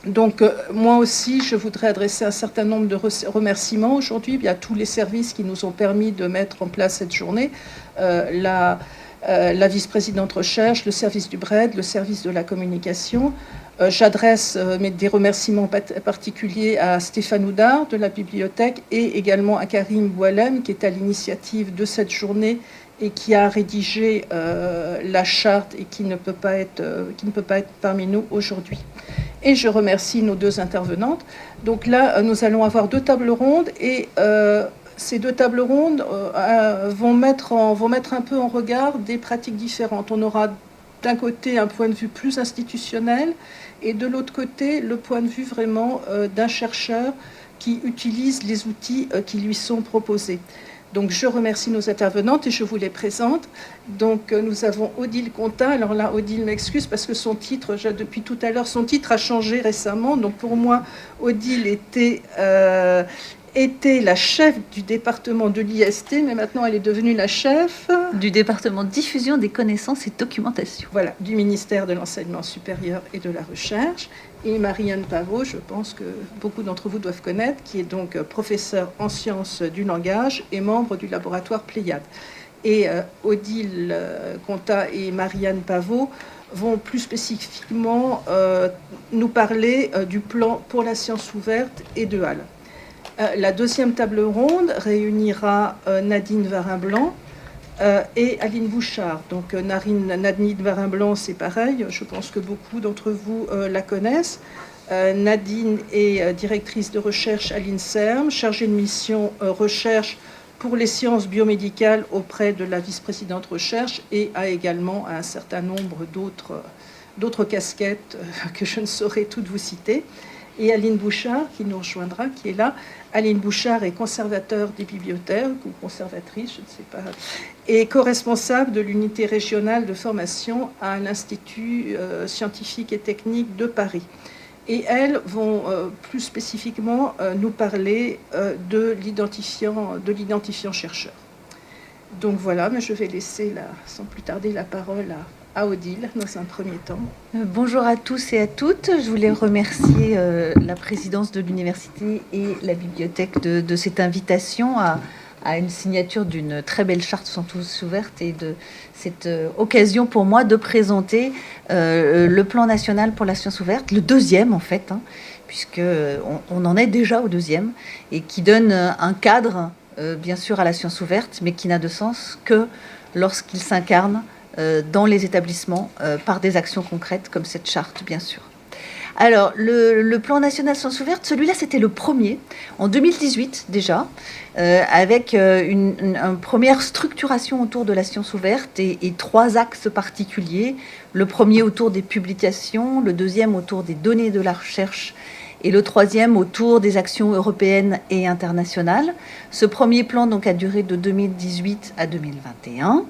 Donc, moi aussi, je voudrais adresser un certain nombre de remerciements aujourd'hui. Il y a tous les services qui nous ont permis de mettre en place cette journée. La vice-présidente recherche, le service du BRED, le service de la communication. J'adresse des remerciements particuliers à Stéphane Oudard de la bibliothèque et également à Karim Boualem qui est à l'initiative de cette journée et qui a rédigé la charte et qui ne peut pas être parmi nous aujourd'hui. Et je remercie nos deux intervenantes. Donc là, nous allons avoir 2 tables rondes et ces 2 tables rondes vont mettre un peu en regard des pratiques différentes. On aura d'un côté un point de vue plus institutionnel et de l'autre côté le point de vue vraiment d'un chercheur qui utilise les outils qui lui sont proposés. Donc je remercie nos intervenantes et je vous les présente. Donc nous avons Odile Contat. Alors là, Odile m'excuse parce que son titre, depuis tout à l'heure, son titre a changé récemment. Donc pour moi, Odile était la chef du département de l'IST, mais maintenant elle est devenue la chef du département diffusion des connaissances et documentation. Voilà, du ministère de l'Enseignement supérieur et de la Recherche. Et Marianne Pavot, je pense que beaucoup d'entre vous doivent connaître, qui est donc professeure en sciences du langage et membre du laboratoire Pléiade. Et Odile Contat et Marianne Pavot vont plus spécifiquement nous parler du plan pour la science ouverte et de HAL. La deuxième table ronde réunira Nadine Varin-Blanc et Aline Bouchard. Donc Nadine Varin-Blanc, c'est pareil, je pense que beaucoup d'entre vous la connaissent. Nadine est directrice de recherche à l'INSERM, chargée de mission recherche pour les sciences biomédicales auprès de la vice-présidente recherche et a également un certain nombre d'autres casquettes que je ne saurais toutes vous citer. Et Aline Bouchard, qui nous rejoindra, qui est là. Aline Bouchard est conservateur des bibliothèques, ou conservatrice, je ne sais pas, et co-responsable de l'unité régionale de formation à l'Institut scientifique et technique de Paris. Et elles vont plus spécifiquement nous parler de l'identifiant chercheur. Donc voilà, mais je vais laisser, sans plus tarder, la parole à Odile, dans un premier temps. Bonjour à tous et à toutes. Je voulais remercier la présidence de l'université et la bibliothèque de cette invitation à une signature d'une très belle charte science ouverte et de cette occasion pour moi de présenter le plan national pour la science ouverte, le deuxième en fait, puisqu'on en est déjà au deuxième, et qui donne un cadre, bien sûr, à la science ouverte, mais qui n'a de sens que lorsqu'il s'incarne dans les établissements par des actions concrètes comme cette charte, bien sûr. Alors, le plan national sciences ouvertes, celui-là, c'était le premier, en 2018 déjà, avec une première structuration autour de la science ouverte et 3 axes particuliers. Le premier autour des publications, le deuxième autour des données de la recherche et le troisième autour des actions européennes et internationales. Ce premier plan donc, a duré de 2018 à 2021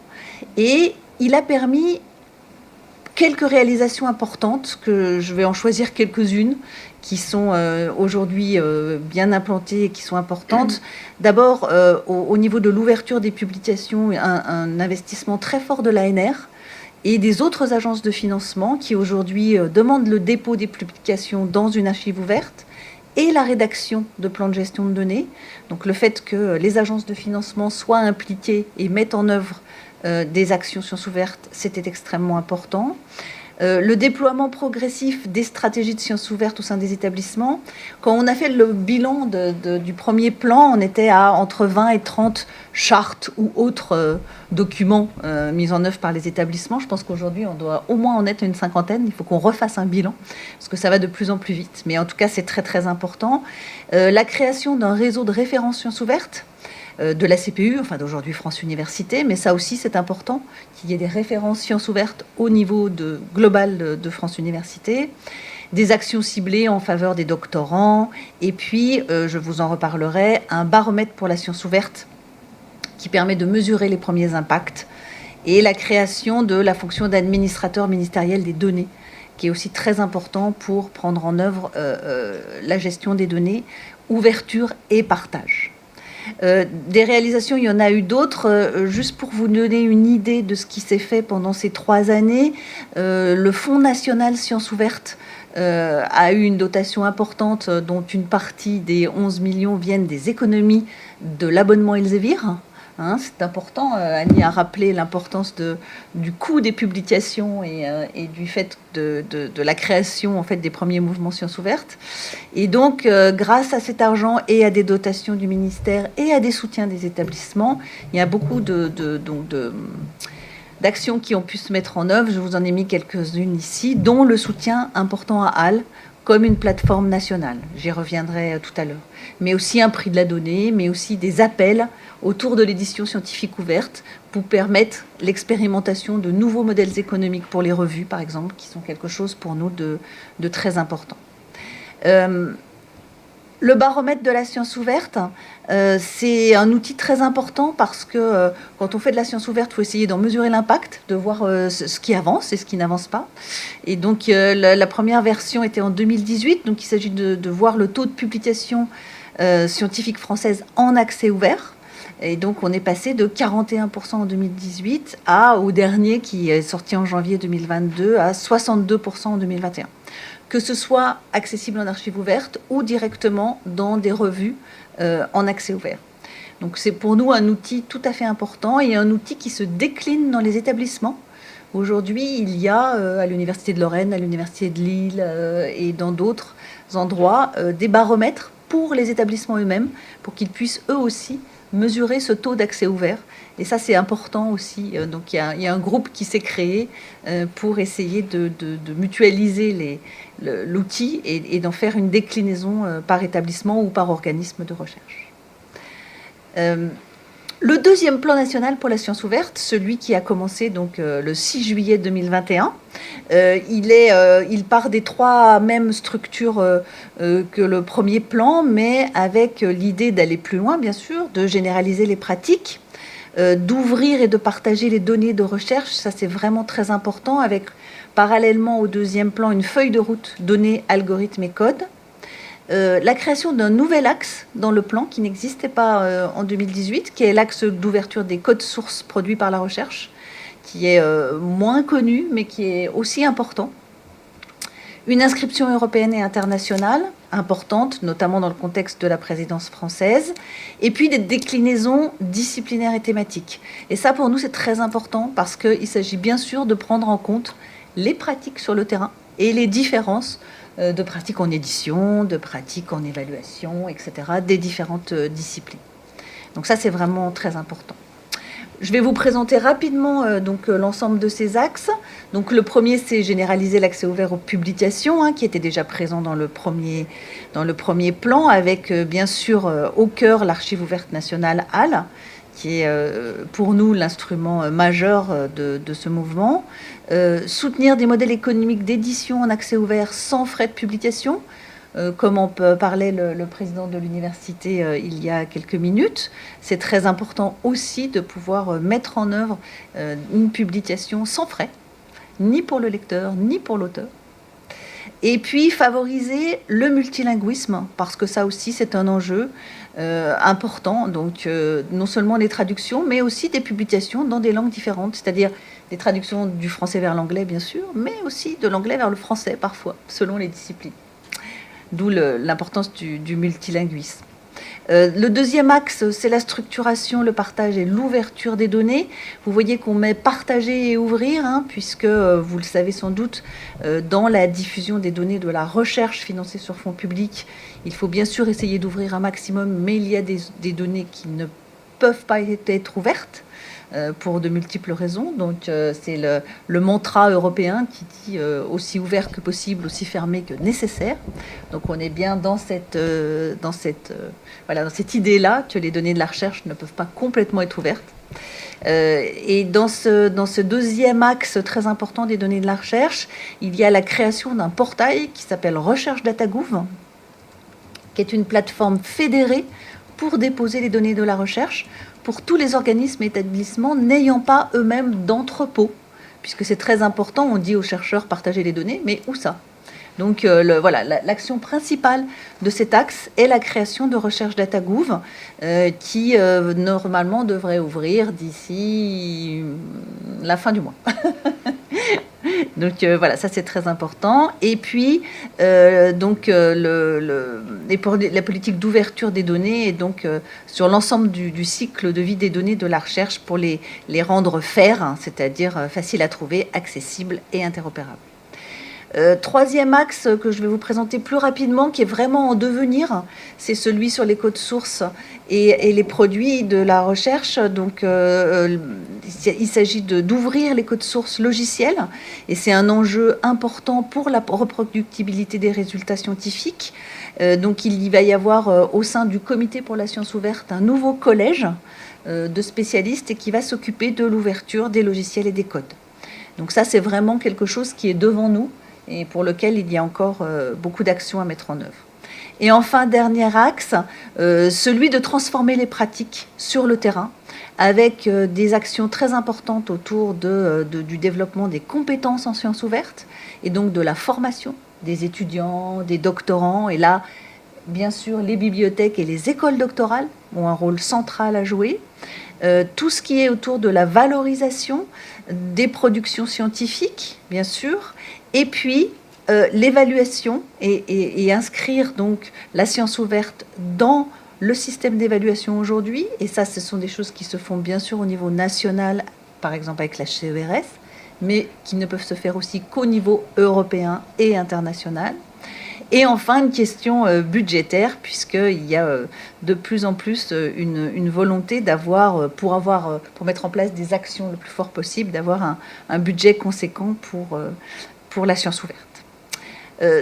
et il a permis quelques réalisations importantes, que je vais en choisir quelques-unes, qui sont aujourd'hui bien implantées et qui sont importantes. D'abord, au niveau de l'ouverture des publications, un investissement très fort de l'ANR et des autres agences de financement qui aujourd'hui demandent le dépôt des publications dans une archive ouverte et la rédaction de plans de gestion de données. Donc le fait que les agences de financement soient impliquées et mettent en œuvre des actions sciences ouvertes, c'était extrêmement important. Le déploiement progressif des stratégies de sciences ouvertes au sein des établissements. Quand on a fait le bilan du premier plan, on était à entre 20 et 30 chartes ou autres documents mis en œuvre par les établissements. Je pense qu'aujourd'hui, on doit au moins en être une 50aine. Il faut qu'on refasse un bilan, parce que ça va de plus en plus vite. Mais en tout cas, c'est très, très important. La création d'un réseau de références sciences ouvertes, de la CPU, enfin d'aujourd'hui France Université, mais ça aussi c'est important qu'il y ait des références sciences ouvertes au niveau global de France Université, des actions ciblées en faveur des doctorants, et puis, je vous en reparlerai, un baromètre pour la science ouverte qui permet de mesurer les premiers impacts, et la création de la fonction d'administrateur ministériel des données, qui est aussi très important pour prendre en œuvre la gestion des données, ouverture et partage. Des réalisations, il y en a eu d'autres. Juste pour vous donner une idée de ce qui s'est fait pendant ces 3 années, le Fonds national Sciences ouvertes a eu une dotation importante, dont une partie des 11 millions viennent des économies de l'abonnement Elsevier. Hein, c'est important. Annie a rappelé l'importance du coût des publications et du fait de la création en fait, des premiers mouvements sciences ouvertes. Et donc, grâce à cet argent et à des dotations du ministère et à des soutiens des établissements, il y a beaucoup d'actions qui ont pu se mettre en œuvre. Je vous en ai mis quelques-unes ici, dont le soutien important à HAL comme une plateforme nationale. J'y reviendrai tout à l'heure. Mais aussi un prix de la donnée, mais aussi des appels autour de l'édition scientifique ouverte pour permettre l'expérimentation de nouveaux modèles économiques pour les revues, par exemple, qui sont quelque chose pour nous de très important. Le baromètre de la science ouverte, c'est un outil très important parce que quand on fait de la science ouverte, il faut essayer d'en mesurer l'impact, de voir ce qui avance et ce qui n'avance pas. Et donc la première version était en 2018, donc il s'agit de voir le taux de publication scientifique française en accès ouvert. Et donc on est passé de 41% en 2018 au dernier qui est sorti en janvier 2022 à 62% en 2021. Que ce soit accessible en archives ouvertes ou directement dans des revues en accès ouvert. Donc c'est pour nous un outil tout à fait important et un outil qui se décline dans les établissements. Aujourd'hui, il y a à l'Université de Lorraine, à l'Université de Lille et dans d'autres endroits des baromètres pour les établissements eux-mêmes, pour qu'ils puissent eux aussi mesurer ce taux d'accès ouvert. Et ça, c'est important aussi. Donc, il y a un groupe qui s'est créé pour essayer de mutualiser l'outil et d'en faire une déclinaison par établissement ou par organisme de recherche. Le deuxième plan national pour la science ouverte, celui qui a commencé donc le 6 juillet 2021, il part des 3 mêmes structures que le premier plan, mais avec l'idée d'aller plus loin, bien sûr, de généraliser les pratiques, d'ouvrir et de partager les données de recherche. Ça, c'est vraiment très important, avec parallèlement au deuxième plan une feuille de route données, algorithmes et codes. La création d'un nouvel axe dans le plan qui n'existait pas en 2018, qui est l'axe d'ouverture des codes sources produits par la recherche, qui est moins connu, mais qui est aussi important. Une inscription européenne et internationale importante, notamment dans le contexte de la présidence française, et puis des déclinaisons disciplinaires et thématiques. Et ça, pour nous, c'est très important parce qu'il s'agit bien sûr de prendre en compte les pratiques sur le terrain et les différences de pratiques en édition, de pratiques en évaluation, etc., des différentes disciplines. Donc ça, c'est vraiment très important. Je vais vous présenter rapidement l'ensemble de ces axes. Donc le premier, c'est généraliser l'accès ouvert aux publications, qui était déjà présent dans le premier plan, avec bien sûr au cœur l'Archive ouverte nationale HAL, qui est pour nous l'instrument majeur de ce mouvement. Soutenir des modèles économiques d'édition en accès ouvert sans frais de publication, comme en parlait le président de l'université il y a quelques minutes. C'est très important aussi de pouvoir mettre en œuvre une publication sans frais, ni pour le lecteur, ni pour l'auteur. Et puis favoriser le multilinguisme, parce que ça aussi c'est un enjeu important, donc non seulement les traductions, mais aussi des publications dans des langues différentes, c'est-à-dire des traductions du français vers l'anglais bien sûr, mais aussi de l'anglais vers le français parfois, selon les disciplines. D'où l'importance du multilinguisme. Le deuxième axe, c'est la structuration, le partage et l'ouverture des données. Vous voyez qu'on met partager et ouvrir, puisque, vous le savez sans doute, dans la diffusion des données de la recherche financée sur fonds publics, il faut bien sûr essayer d'ouvrir un maximum, mais il y a des données qui ne peuvent pas être ouvertes pour de multiples raisons. Donc c'est le mantra européen qui dit aussi ouvert que possible, aussi fermé que nécessaire. Donc on est bien dans cette idée-là que les données de la recherche ne peuvent pas complètement être ouvertes. Et dans ce deuxième axe très important des données de la recherche, il y a la création d'un portail qui s'appelle Recherche Datagouv, qui est une plateforme fédérée pour déposer les données de la recherche pour tous les organismes et établissements n'ayant pas eux-mêmes d'entrepôt, puisque c'est très important, on dit aux chercheurs partager les données, mais où ça ? Donc voilà, l'action principale de cet axe est la création de Recherche DataGouv, qui normalement devrait ouvrir d'ici la fin du mois. Donc voilà, ça c'est très important. Et puis la politique d'ouverture des données est donc sur l'ensemble du cycle de vie des données de la recherche pour les rendre fairs, hein, c'est-à-dire faciles à trouver, accessibles et interopérables. Troisième axe que je vais vous présenter plus rapidement, qui est vraiment en devenir, c'est celui sur les codes sources et les produits de la recherche. Donc, il s'agit d'ouvrir les codes sources logiciels, et c'est un enjeu important pour la reproductibilité des résultats scientifiques. Donc, il va y avoir au sein du Comité pour la science ouverte un nouveau collège de spécialistes et qui va s'occuper de l'ouverture des logiciels et des codes. Donc ça, c'est vraiment quelque chose qui est devant nous et pour lequel il y a encore beaucoup d'actions à mettre en œuvre. Et enfin, dernier axe, celui de transformer les pratiques sur le terrain avec des actions très importantes autour du développement des compétences en sciences ouvertes et donc de la formation des étudiants, des doctorants. Et là, bien sûr, les bibliothèques et les écoles doctorales ont un rôle central à jouer. Tout ce qui est autour de la valorisation des productions scientifiques, bien sûr, et puis l'évaluation et inscrire donc la science ouverte dans le système d'évaluation aujourd'hui. Et ça, ce sont des choses qui se font bien sûr au niveau national, par exemple avec la CERS, mais qui ne peuvent se faire aussi qu'au niveau européen et international. Et enfin, une question budgétaire, puisqu'il y a de plus en plus une volonté d'avoir, pour mettre en place des actions le plus fort possible, d'avoir un budget conséquent pour la science ouverte.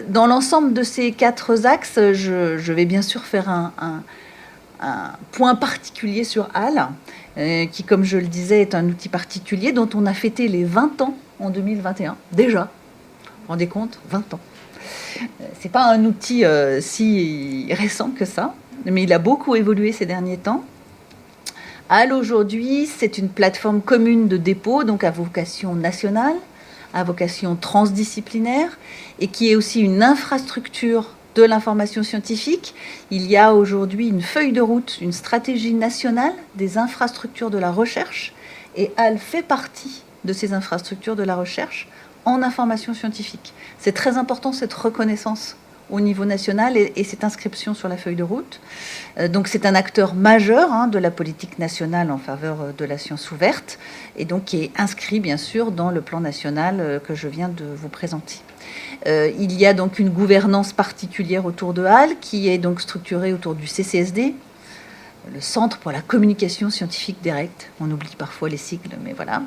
Dans l'ensemble de ces 4 axes, je vais bien sûr faire un point particulier sur HAL, qui, comme je le disais, est un outil particulier dont on a fêté les 20 ans en 2021. Déjà, vous vous rendez compte, 20 ans. C'est pas un outil si récent que ça, mais il a beaucoup évolué ces derniers temps. HAL aujourd'hui, c'est une plateforme commune de dépôt, donc à vocation nationale, à vocation transdisciplinaire, et qui est aussi une infrastructure de l'information scientifique. Il y a aujourd'hui une feuille de route, une stratégie nationale des infrastructures de la recherche, et HAL fait partie de ces infrastructures de la recherche en information scientifique. C'est très important, cette reconnaissance au niveau national et cette inscription sur la feuille de route. Donc c'est un acteur majeur de la politique nationale en faveur de la science ouverte et donc qui est inscrit bien sûr dans le plan national que je viens de vous présenter. Il y a donc une gouvernance particulière autour de HAL qui est donc structurée autour du CCSD, le Centre pour la communication scientifique directe. On oublie parfois les sigles, mais voilà.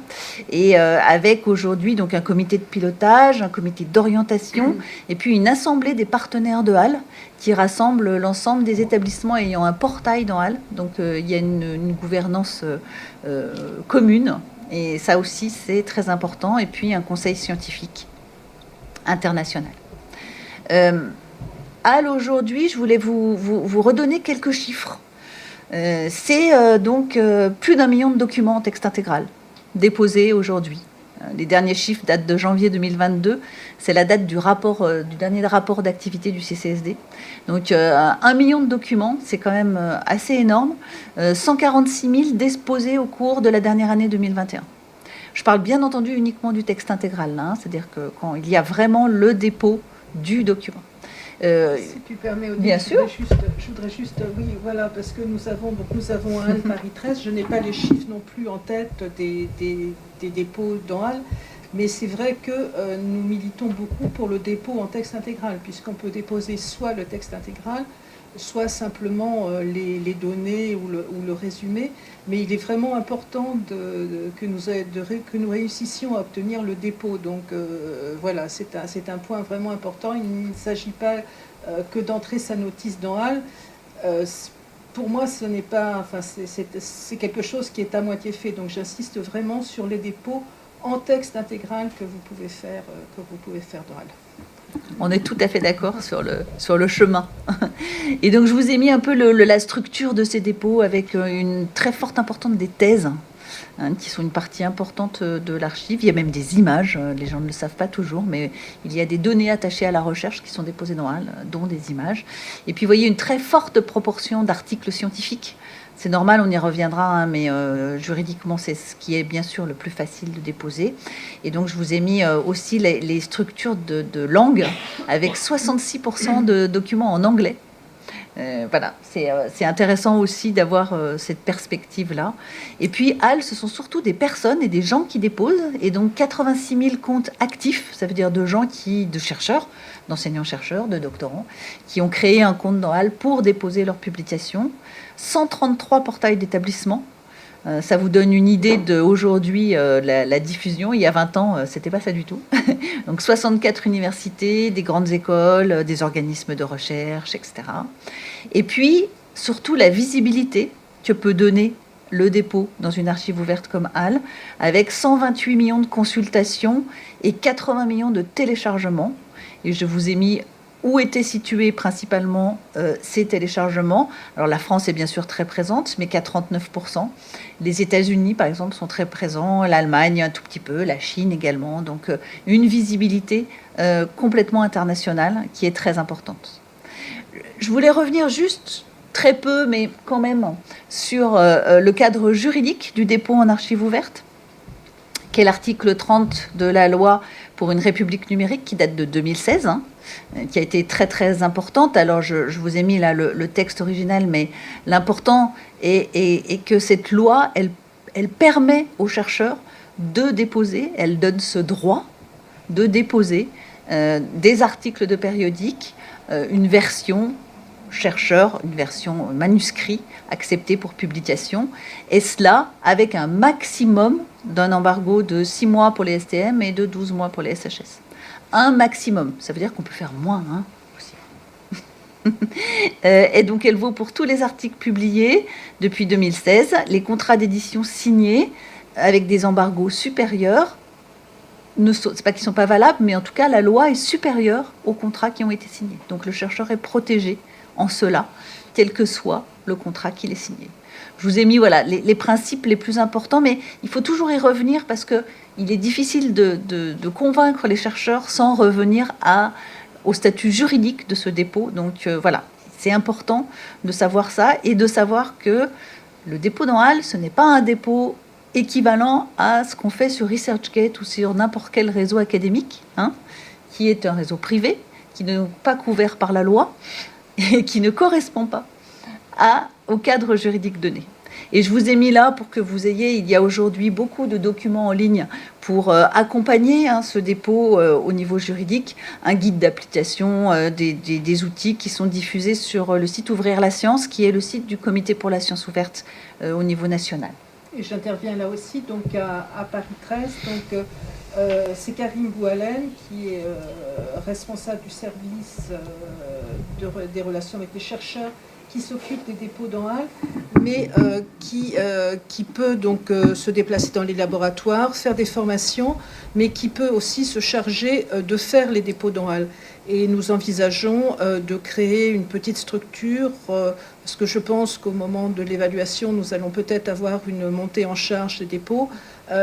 Et avec aujourd'hui donc un comité de pilotage, un comité d'orientation, et puis une assemblée des partenaires de HAL qui rassemble l'ensemble des établissements ayant un portail dans HAL. Donc il y a une gouvernance commune, et ça aussi c'est très important. Et puis un conseil scientifique international. HAL aujourd'hui, je voulais vous redonner quelques chiffres. C'est donc plus d'1 million de documents en texte intégral déposés aujourd'hui. Les derniers chiffres datent de janvier 2022. C'est la date du dernier rapport d'activité du CCSD. Donc 1 million de documents, c'est quand même assez énorme. 146 000 déposés au cours de la dernière année 2021. Je parle bien entendu uniquement du texte intégral, c'est-à-dire que quand il y a vraiment le dépôt du document. Si tu permets, Odile, bien sûr. Je voudrais juste, oui, voilà, parce que nous avons un HAL Paris 13. Je n'ai pas les chiffres non plus en tête des dépôts dans HAL, mais c'est vrai que nous militons beaucoup pour le dépôt en texte intégral, puisqu'on peut déposer soit le texte intégral, soit simplement les données ou le résumé, mais il est vraiment important que nous réussissions à obtenir le dépôt. Donc voilà, c'est un point vraiment important. Il ne s'agit pas que d'entrer sa notice dans HAL. Pour moi, ce n'est pas, enfin, c'est quelque chose qui est à moitié fait. Donc j'insiste vraiment sur les dépôts en texte intégral que vous pouvez faire dans HAL. On est tout à fait d'accord sur le chemin. Et donc, je vous ai mis un peu la structure de ces dépôts avec une très forte importance des thèses. qui sont une partie importante de l'archive. Il y a même des images, les gens ne le savent pas toujours, mais il y a des données attachées à la recherche qui sont déposées dans HAL, dont des images. Et puis, vous voyez une très forte proportion d'articles scientifiques. C'est normal, on y reviendra, mais juridiquement, c'est ce qui est bien sûr le plus facile de déposer. Et donc, je vous ai mis aussi les structures de langue, avec 66% de documents en anglais. Voilà, c'est intéressant aussi d'avoir cette perspective-là. Et puis, HAL, ce sont surtout des personnes et des gens qui déposent. Et donc, 86 000 comptes actifs, ça veut dire de gens de chercheurs, d'enseignants-chercheurs, de doctorants, qui ont créé un compte dans HAL pour déposer leurs publications. 133 portails d'établissement. Ça vous donne une idée d'aujourd'hui, la diffusion. Il y a 20 ans, c'était pas ça du tout. Donc 64 universités, des grandes écoles, des organismes de recherche, etc. Et puis, surtout, la visibilité que peut donner le dépôt dans une archive ouverte comme HAL, avec 128 millions de consultations et 80 millions de téléchargements. Et je vous ai mis où étaient situés principalement ces téléchargements. Alors la France est bien sûr très présente, mais qu'à 39%. Les États-Unis, par exemple, sont très présents, l'Allemagne un tout petit peu, la Chine également. Donc une visibilité complètement internationale qui est très importante. Je voulais revenir juste très peu, mais quand même, sur le cadre juridique du dépôt en archive ouverte, qui est l'article 30 de la loi pour une république numérique qui date de 2016, qui a été très très importante. Alors je vous ai mis là le texte original, mais l'important est que cette loi, elle permet aux chercheurs de déposer, elle donne ce droit de déposer des articles de périodiques, une version chercheur, une version manuscrit acceptée pour publication, et cela avec un maximum d'un embargo de 6 mois pour les STM et de 12 mois pour les SHS. Un maximum, ça veut dire qu'on peut faire moins aussi. Et donc elle vaut pour tous les articles publiés depuis 2016, les contrats d'édition signés avec des embargos supérieurs. C'est pas qu'ils ne sont pas valables, mais en tout cas la loi est supérieure aux contrats qui ont été signés. Donc le chercheur est protégé en cela, quel que soit le contrat qu'il ait signé. Je vous ai mis voilà, les principes les plus importants, mais il faut toujours y revenir parce qu'il est difficile de convaincre les chercheurs sans revenir au statut juridique de ce dépôt. Donc voilà, c'est important de savoir ça et de savoir que le dépôt dans HAL, ce n'est pas un dépôt équivalent à ce qu'on fait sur ResearchGate ou sur n'importe quel réseau académique, qui est un réseau privé, qui n'est pas couvert par la loi et qui ne correspond pas au cadre juridique donné. Et je vous ai mis là pour que vous ayez, il y a aujourd'hui beaucoup de documents en ligne pour accompagner ce dépôt au niveau juridique, un guide d'application, des outils qui sont diffusés sur le site Ouvrir la Science, qui est le site du Comité pour la science ouverte au niveau national. Et j'interviens là aussi donc à Paris 13. Donc, c'est Karim Boualem qui est responsable du service des relations avec les chercheurs qui s'occupe des dépôts dans HAL, mais qui peut donc se déplacer dans les laboratoires, faire des formations, mais qui peut aussi se charger de faire les dépôts dans HAL. Et nous envisageons de créer une petite structure, parce que je pense qu'au moment de l'évaluation, nous allons peut-être avoir une montée en charge des dépôts.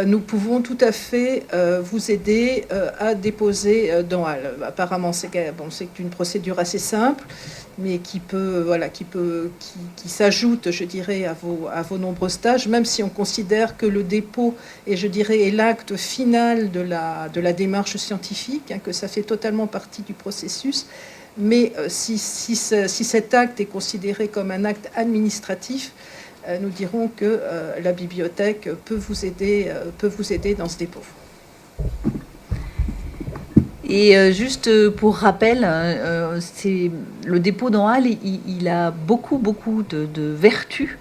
Nous pouvons tout à fait vous aider à déposer dans HAL. Apparemment, c'est une procédure assez simple, mais qui s'ajoute, je dirais, à vos nombreux stages, même si on considère que le dépôt est l'acte final de la démarche scientifique, que ça fait totalement partie du processus. Mais si cet acte est considéré comme un acte administratif, nous dirons que la bibliothèque peut vous aider dans ce dépôt. Et juste pour rappel, le dépôt dans HAL, il a beaucoup de vertus.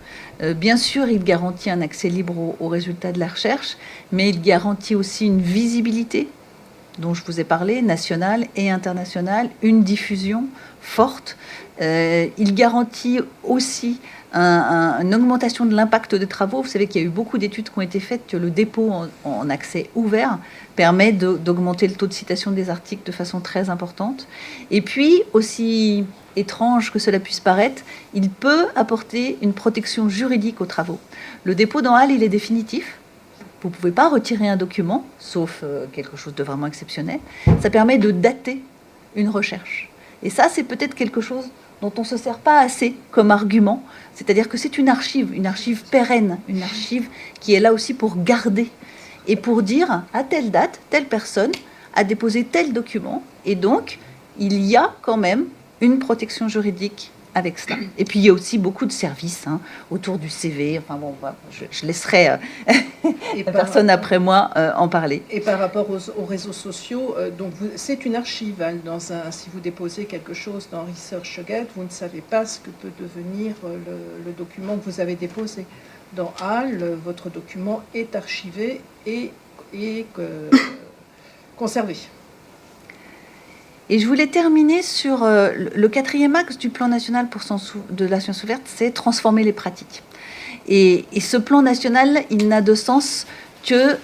Bien sûr, il garantit un accès libre aux résultats de la recherche, mais il garantit aussi une visibilité, dont je vous ai parlé, nationale et internationale, une diffusion forte. Il garantit aussi une augmentation de l'impact des travaux. Vous savez qu'il y a eu beaucoup d'études qui ont été faites que le dépôt en accès ouvert permet d'augmenter le taux de citation des articles de façon très importante. Et puis, aussi étrange que cela puisse paraître, il peut apporter une protection juridique aux travaux. Le dépôt dans HAL, il est définitif. Vous ne pouvez pas retirer un document, sauf quelque chose de vraiment exceptionnel. Ça permet de dater une recherche. Et ça, c'est peut-être quelque chose dont on ne se sert pas assez comme argument. C'est-à-dire que c'est une archive pérenne, une archive qui est là aussi pour garder et pour dire à telle date, telle personne a déposé tel document. Et donc, il y a quand même une protection juridique avec cela. Et puis, il y a aussi beaucoup de services autour du CV. Enfin bon, je laisserai la personne après moi en parler. Et par rapport aux réseaux sociaux, donc c'est une archive. Si vous déposez quelque chose dans ResearchGate, vous ne savez pas ce que peut devenir le document que vous avez déposé. Dans HAL, votre document est archivé et conservé. Et je voulais terminer sur le 4e axe du plan national de la science ouverte, c'est transformer les pratiques. Et ce plan national, il n'a de sens que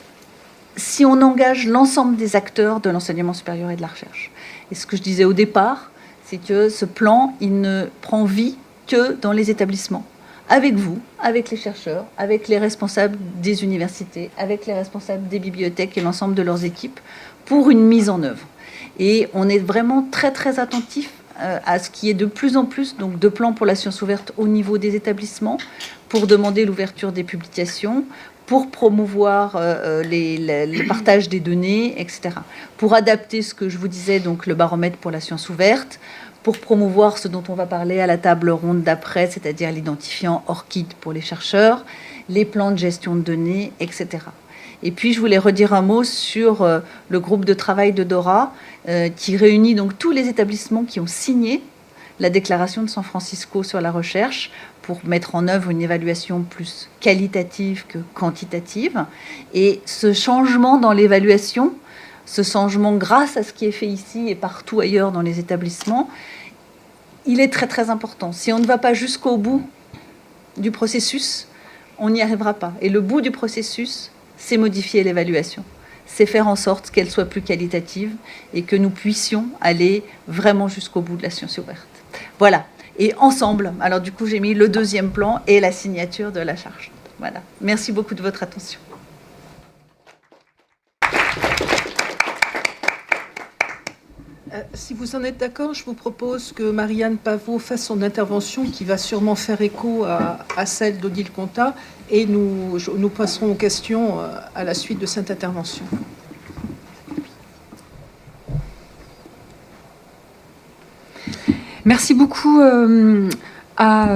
si on engage l'ensemble des acteurs de l'enseignement supérieur et de la recherche. Et ce que je disais au départ, c'est que ce plan, il ne prend vie que dans les établissements. Avec vous, avec les chercheurs, avec les responsables des universités, avec les responsables des bibliothèques et l'ensemble de leurs équipes, pour une mise en œuvre. Et on est vraiment très, très attentif à ce qui est de plus en plus donc, de plans pour la science ouverte au niveau des établissements, pour demander l'ouverture des publications, pour promouvoir le partage des données, etc. Pour adapter ce que je vous disais, donc le baromètre pour la science ouverte, pour promouvoir ce dont on va parler à la table ronde d'après, c'est-à-dire l'identifiant ORCID pour les chercheurs, les plans de gestion de données, etc. Et puis, je voulais redire un mot sur le groupe de travail de Dora, qui réunit donc tous les établissements qui ont signé la déclaration de San Francisco sur la recherche pour mettre en œuvre une évaluation plus qualitative que quantitative. Et ce changement dans l'évaluation, ce changement grâce à ce qui est fait ici et partout ailleurs dans les établissements, il est très très important. Si on ne va pas jusqu'au bout du processus, on n'y arrivera pas. Et le bout du processus, c'est modifier l'évaluation. C'est faire en sorte qu'elle soit plus qualitative et que nous puissions aller vraiment jusqu'au bout de la science ouverte. Voilà. Et ensemble, alors du coup, j'ai mis le 2e plan et la signature de la charge. Voilà. Merci beaucoup de votre attention. Si vous en êtes d'accord, je vous propose que Marianne Pavot fasse son intervention qui va sûrement faire écho à celle d'Odile Contat et nous passerons aux questions à la suite de cette intervention. Merci beaucoup à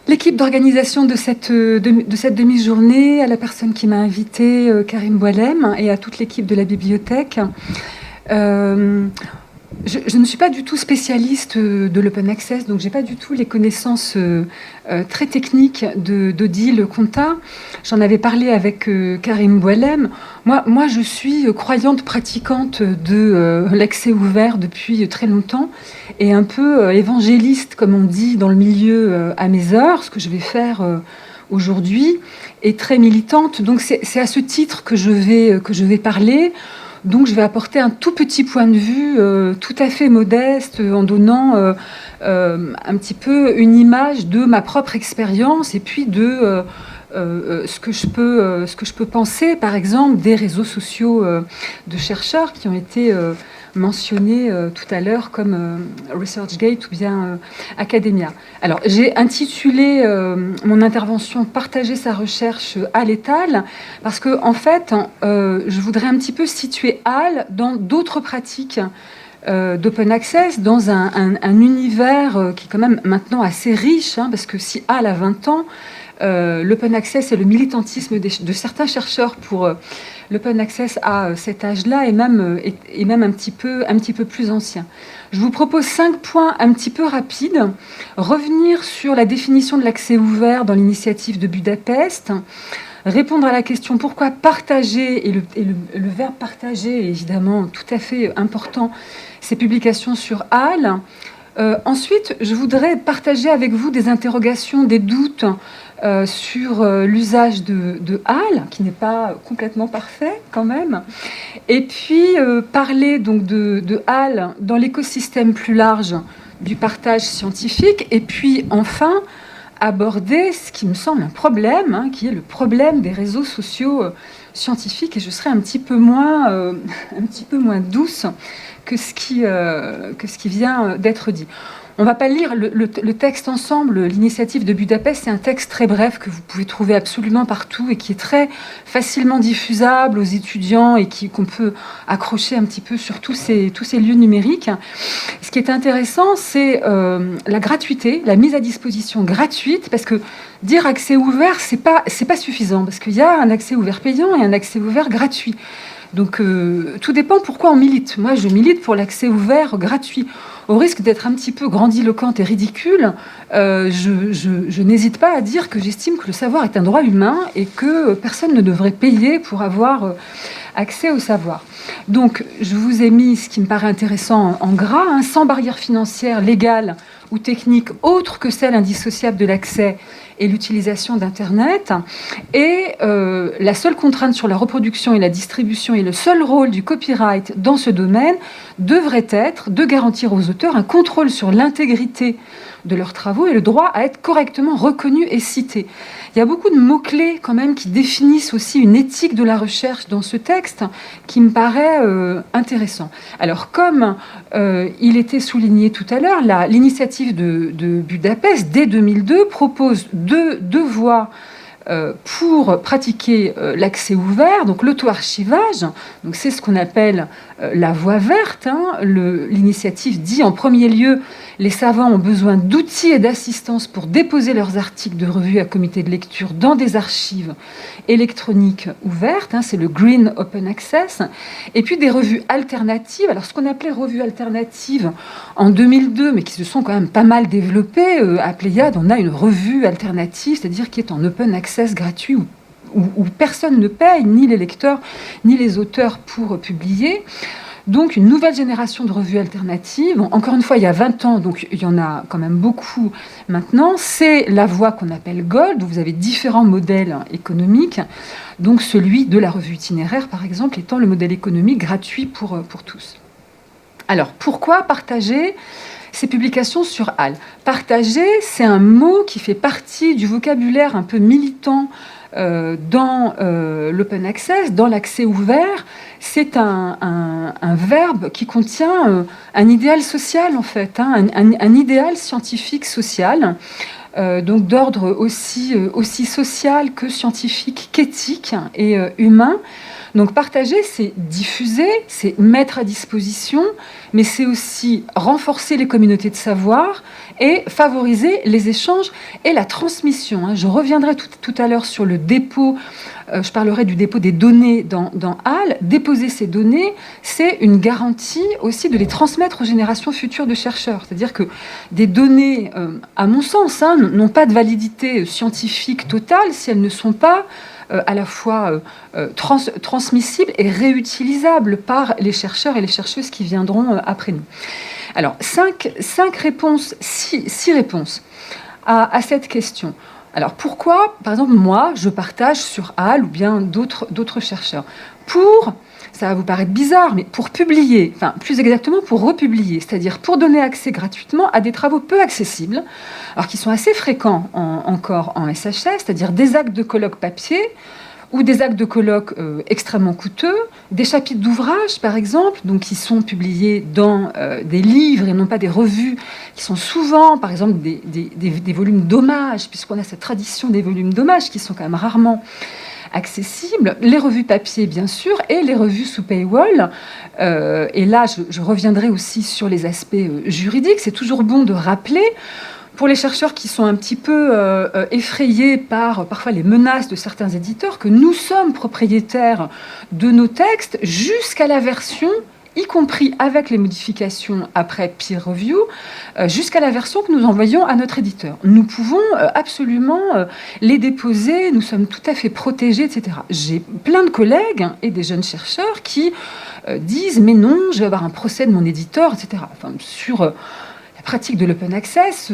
l'équipe d'organisation de cette demi-journée, à la personne qui m'a invitée, Karim Boualem, et à toute l'équipe de la bibliothèque. Je ne suis pas du tout spécialiste de l'open access, donc je n'ai pas du tout les connaissances très techniques d'Odile Contat. J'en avais parlé avec Karim Boualem. Moi, je suis croyante pratiquante de l'accès ouvert depuis très longtemps et un peu évangéliste, comme on dit dans le milieu à mes heures, ce que je vais faire aujourd'hui, et très militante. Donc c'est à ce titre que je vais parler. Donc, je vais apporter un tout petit point de vue tout à fait modeste en donnant un petit peu une image de ma propre expérience et puis de ce que je peux penser, par exemple, des réseaux sociaux de chercheurs qui ont été mentionnés tout à l'heure comme ResearchGate ou bien Academia. Alors, j'ai intitulé mon intervention « Partager sa recherche à l'étal » parce que, en fait, je voudrais un petit peu situer HAL dans d'autres pratiques d'open access, dans un univers qui est quand même maintenant assez riche, parce que si HAL a 20 ans, l'open access et le militantisme de certains chercheurs pour l'open access à cet âge-là est même un petit peu plus ancien. Je vous propose 5 points un petit peu rapides. Revenir sur la définition de l'accès ouvert dans l'initiative de Budapest. Répondre à la question pourquoi partager, et le verbe partager est évidemment tout à fait important, ces publications sur HAL. Ensuite, je voudrais partager avec vous des interrogations, des doutes sur l'usage de HAL, qui n'est pas complètement parfait quand même. Et puis, parler donc de HAL dans l'écosystème plus large du partage scientifique. Et puis, enfin, aborder ce qui me semble un problème, qui est le problème des réseaux sociaux scientifiques, et je serai un petit peu moins douce que ce qui vient d'être dit. On ne va pas lire le texte ensemble. L'initiative de Budapest, c'est un texte très bref que vous pouvez trouver absolument partout et qui est très facilement diffusable aux étudiants et qu'on peut accrocher un petit peu sur tous ces lieux numériques. Ce qui est intéressant, c'est la gratuité, la mise à disposition gratuite, parce que dire accès ouvert, c'est pas suffisant, parce qu'il y a un accès ouvert payant et un accès ouvert gratuit. Donc, tout dépend pourquoi on milite. Moi, je milite pour l'accès ouvert gratuit. Au risque d'être un petit peu grandiloquente et ridicule, je n'hésite pas à dire que j'estime que le savoir est un droit humain et que personne ne devrait payer pour avoir accès au savoir. Donc, je vous ai mis ce qui me paraît intéressant en gras, sans barrière financière, légale ou technique autre que celle indissociable de l'accès et l'utilisation d'Internet. Et la seule contrainte sur la reproduction et la distribution et le seul rôle du copyright dans ce domaine devrait être de garantir aux auteurs un contrôle sur l'intégrité de leurs travaux et le droit à être correctement reconnu et cité. Il y a beaucoup de mots-clés quand même qui définissent aussi une éthique de la recherche dans ce texte qui me paraît intéressant. Alors comme il était souligné tout à l'heure, l'initiative de Budapest, dès 2002, propose deux voies pour pratiquer l'accès ouvert, donc l'auto-archivage, donc c'est ce qu'on appelle la voie verte. L'initiative dit en premier lieu, les savants ont besoin d'outils et d'assistance pour déposer leurs articles de revue à comité de lecture dans des archives électroniques ouvertes, c'est le Green Open Access, et puis des revues alternatives. Alors ce qu'on appelait revues alternatives en 2002, mais qui se sont quand même pas mal développées, à Pléiade, on a une revue alternative, c'est-à-dire qui est en open access gratuit, où personne ne paye, ni les lecteurs, ni les auteurs pour publier. Donc une nouvelle génération de revues alternatives. Encore une fois, il y a 20 ans, donc il y en a quand même beaucoup maintenant. C'est la voie qu'on appelle Gold, où vous avez différents modèles économiques. Donc celui de la revue itinéraire, par exemple, étant le modèle économique gratuit pour tous. Alors, pourquoi partager ces publications sur HAL? Partager, c'est un mot qui fait partie du vocabulaire un peu militant dans l'open access, dans l'accès ouvert. C'est un verbe qui contient un idéal social, en fait, un idéal scientifique social, donc d'ordre aussi social que scientifique qu'éthique et humain. Donc partager, c'est diffuser, c'est mettre à disposition, mais c'est aussi renforcer les communautés de savoir et favoriser les échanges et la transmission. Je reviendrai tout à l'heure sur le dépôt, je parlerai du dépôt des données dans HAL. Déposer ces données, c'est une garantie aussi de les transmettre aux générations futures de chercheurs. C'est-à-dire que des données, à mon sens, n'ont pas de validité scientifique totale si elles ne sont pas à la fois transmissibles et réutilisables par les chercheurs et les chercheuses qui viendront après nous. Alors, six réponses à cette question. Alors, pourquoi, par exemple, moi, je partage sur HAL ou bien d'autres chercheurs? Ça va vous paraître bizarre, mais pour publier, enfin plus exactement pour republier, c'est-à-dire pour donner accès gratuitement à des travaux peu accessibles, alors qui sont assez fréquents encore en SHS, c'est-à-dire des actes de colloque papier ou des actes de colloque extrêmement coûteux, des chapitres d'ouvrages par exemple, donc qui sont publiés dans des livres et non pas des revues, qui sont souvent par exemple des volumes d'hommage, puisqu'on a cette tradition des volumes d'hommage qui sont quand même rarement accessibles, les revues papier bien sûr, et les revues sous paywall. Et là, je reviendrai aussi sur les aspects juridiques. C'est toujours bon de rappeler, pour les chercheurs qui sont un petit peu effrayés par parfois les menaces de certains éditeurs, que nous sommes propriétaires de nos textes jusqu'à la version, y compris avec les modifications après peer review, jusqu'à la version que nous envoyons à notre éditeur. Nous pouvons absolument les déposer, nous sommes tout à fait protégés, etc. J'ai plein de collègues et des jeunes chercheurs qui disent « mais non, je vais avoir un procès de mon éditeur », etc. Enfin, sur la pratique de l'open access,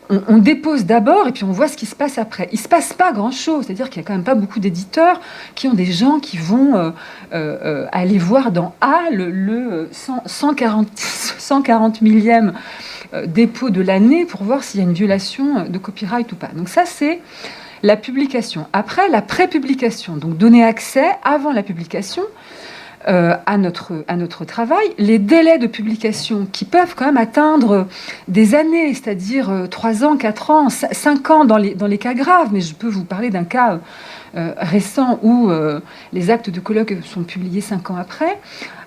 on dépose d'abord et puis on voit ce qui se passe après. Il ne se passe pas grand-chose, c'est-à-dire qu'il n'y a quand même pas beaucoup d'éditeurs qui ont des gens qui vont aller voir dans HAL le 140 millième dépôt de l'année pour voir s'il y a une violation de copyright ou pas. Donc ça, c'est la publication. Après, la pré-publication, donc donner accès avant la publication à notre travail, les délais de publication qui peuvent quand même atteindre des années, c'est-à-dire 3 ans, 4 ans, 5 ans dans les cas graves, mais je peux vous parler d'un cas récent où les actes de colloque sont publiés 5 ans après,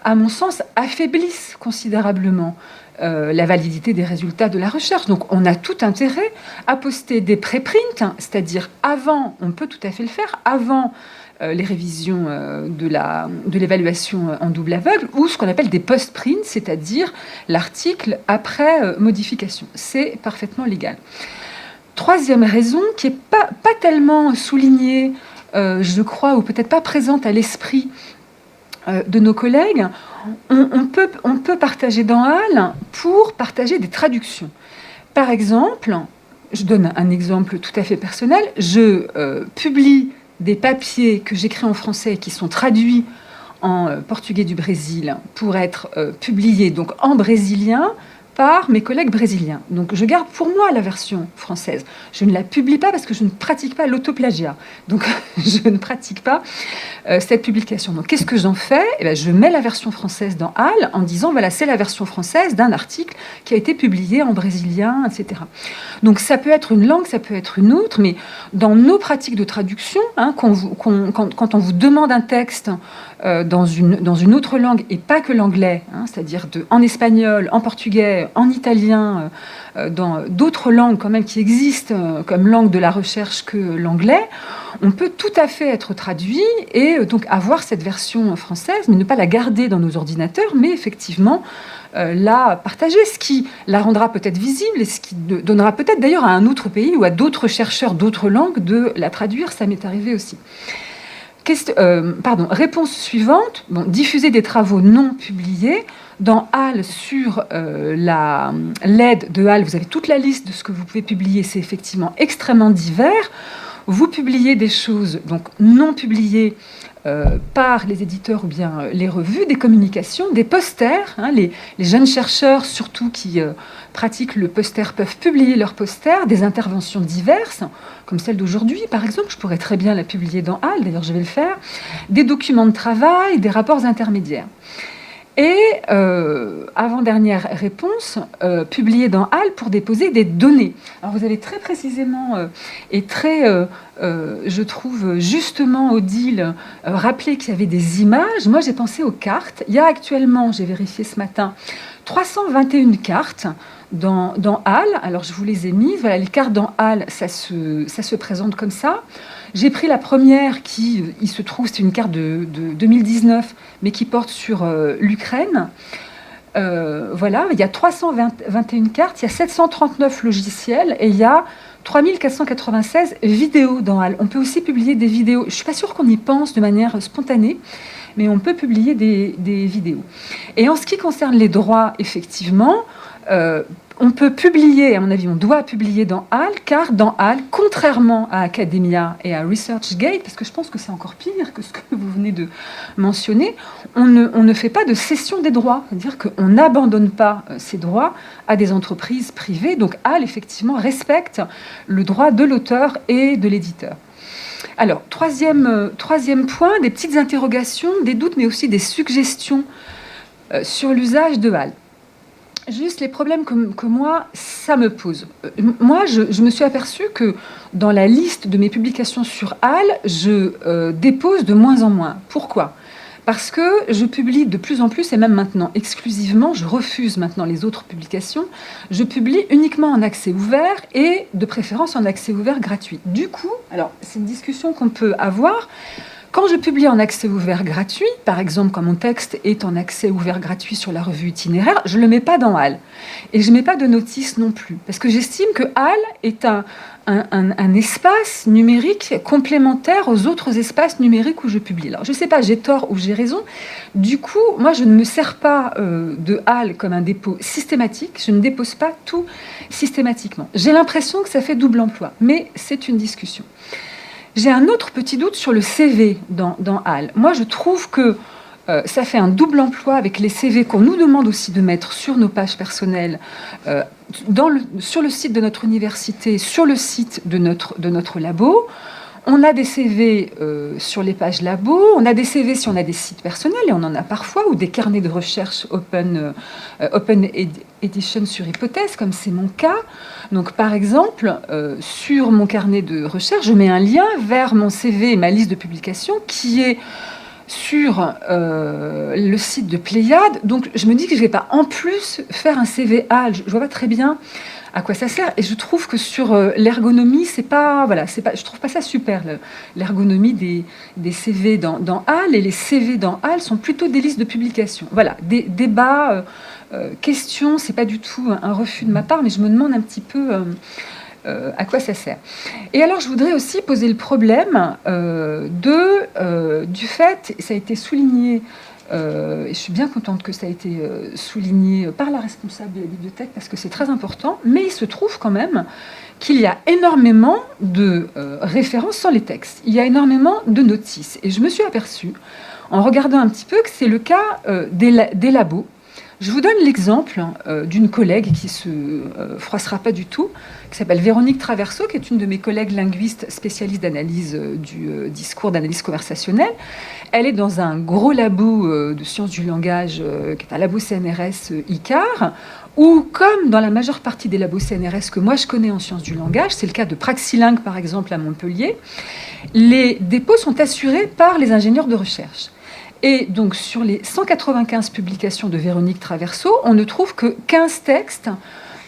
à mon sens, affaiblissent considérablement la validité des résultats de la recherche. Donc on a tout intérêt à poster des préprints, c'est-à-dire avant, on peut tout à fait le faire, avant les révisions de l'évaluation en double aveugle, ou ce qu'on appelle des post-prints, c'est-à-dire l'article après modification. C'est parfaitement légal. Troisième raison, qui n'est pas tellement soulignée, je crois, ou peut-être pas présente à l'esprit de nos collègues, on peut partager dans HAL pour partager des traductions. Par exemple, je donne un exemple tout à fait personnel, je publie des papiers que j'écris en français qui sont traduits en portugais du Brésil pour être publiés donc en brésilien par mes collègues brésiliens. Donc je garde pour moi la version française. Je ne la publie pas parce que je ne pratique pas l'autoplagiat. Donc je ne pratique pas cette publication. Donc qu'est-ce que j'en fais ? Eh bien, je mets la version française dans HAL en disant voilà, c'est la version française d'un article qui a été publié en brésilien, etc. Donc ça peut être une langue, ça peut être une autre, mais dans nos pratiques de traduction, quand on vous demande un texte dans une autre langue et pas que l'anglais, c'est-à-dire en espagnol, en portugais, en italien, dans d'autres langues quand même qui existent comme langue de la recherche que l'anglais, on peut tout à fait être traduit et donc avoir cette version française, mais ne pas la garder dans nos ordinateurs, mais effectivement la partager, ce qui la rendra peut-être visible et ce qui donnera peut-être d'ailleurs à un autre pays ou à d'autres chercheurs d'autres langues de la traduire. Ça m'est arrivé aussi. Réponse suivante. Diffuser des travaux non publiés. Dans HAL, sur l'aide de HAL, vous avez toute la liste de ce que vous pouvez publier. C'est effectivement extrêmement divers. Vous publiez des choses donc non publiées par les éditeurs ou bien les revues, des communications, des posters. Les jeunes chercheurs, surtout qui pratiquent le poster, peuvent publier leurs posters, des interventions diverses, comme celle d'aujourd'hui, par exemple. Je pourrais très bien la publier dans HAL, d'ailleurs je vais le faire. Des documents de travail, des rapports intermédiaires. Et avant-dernière réponse, publier dans HAL pour déposer des données. Alors vous avez très précisément et très, je trouve justement, Odile, rappelé qu'il y avait des images. Moi j'ai pensé aux cartes. Il y a actuellement, j'ai vérifié ce matin, 321 cartes dans HAL. Alors je vous les ai mises. Voilà, les cartes dans HAL, ça se présente comme ça. J'ai pris la première qui, il se trouve, c'est une carte de 2019, mais qui porte sur l'Ukraine. Voilà, il y a 321 cartes, il y a 739 logiciels et il y a 3496 vidéos dans HAL. On peut aussi publier des vidéos. Je ne suis pas sûre qu'on y pense de manière spontanée, mais on peut publier des vidéos. Et en ce qui concerne les droits, effectivement, on peut publier, à mon avis, on doit publier dans HAL, car dans HAL, contrairement à Academia et à ResearchGate, parce que je pense que c'est encore pire que ce que vous venez de mentionner, on ne fait pas de cession des droits, c'est-à-dire qu'on n'abandonne pas ces droits à des entreprises privées. Donc HAL, effectivement, respecte le droit de l'auteur et de l'éditeur. Alors, troisième point, des petites interrogations, des doutes, mais aussi des suggestions sur l'usage de HAL. Juste les problèmes que moi, ça me pose. Moi, je me suis aperçue que dans la liste de mes publications sur HAL, je dépose de moins en moins. Pourquoi ? Parce que je publie de plus en plus, et même maintenant exclusivement, je refuse maintenant les autres publications, je publie uniquement en accès ouvert et de préférence en accès ouvert gratuit. Du coup, alors c'est une discussion qu'on peut avoir, Quand je publie en accès ouvert gratuit, par exemple quand mon texte est en accès ouvert gratuit sur la revue Itinéraire, je ne le mets pas dans HAL. Et je ne mets pas de notice non plus. Parce que j'estime que HAL est un espace numérique complémentaire aux autres espaces numériques où je publie. Alors je ne sais pas, j'ai tort ou j'ai raison. Du coup, moi je ne me sers pas de HAL comme un dépôt systématique. Je ne dépose pas tout systématiquement. J'ai l'impression que ça fait double emploi. Mais c'est une discussion. J'ai un autre petit doute sur le CV dans HAL. Moi, je trouve que ça fait un double emploi avec les CV qu'on nous demande aussi de mettre sur nos pages personnelles, sur le site de notre université, sur le site de notre labo. On a des CV sur les pages labo, on a des CV si on a des sites personnels, et on en a parfois, ou des carnets de recherche open edition sur hypothèse, comme c'est mon cas. Donc, par exemple, sur mon carnet de recherche, je mets un lien vers mon CV et ma liste de publications qui est sur le site de Pléiade. Donc, je me dis que je ne vais pas en plus faire un CV HAL. Je ne vois pas très bien à quoi ça sert. Et je trouve que sur l'ergonomie, je trouve pas ça super, l'ergonomie des CV dans HAL. Et les CV dans HAL sont plutôt des listes de publications. Voilà, des débats, questions, c'est pas du tout un refus de ma part, mais je me demande un petit peu à quoi ça sert. Et alors, je voudrais aussi poser le problème du fait, ça a été souligné, et je suis bien contente que ça a été souligné par la responsable de la bibliothèque, parce que c'est très important, mais il se trouve quand même qu'il y a énormément de références sans les textes. Il y a énormément de notices. Et je me suis aperçue, en regardant un petit peu, que c'est le cas des labos. Je vous donne l'exemple d'une collègue qui se froissera pas du tout, qui s'appelle Véronique Traverso, qui est une de mes collègues linguistes spécialistes d'analyse du discours, d'analyse conversationnelle. Elle est dans un gros labo de sciences du langage, qui est un labo CNRS ICAR, où, comme dans la majeure partie des labos CNRS que moi je connais en sciences du langage, c'est le cas de Praxilingue par exemple à Montpellier, les dépôts sont assurés par les ingénieurs de recherche. Et donc, sur les 195 publications de Véronique Traverso, on ne trouve que 15 textes,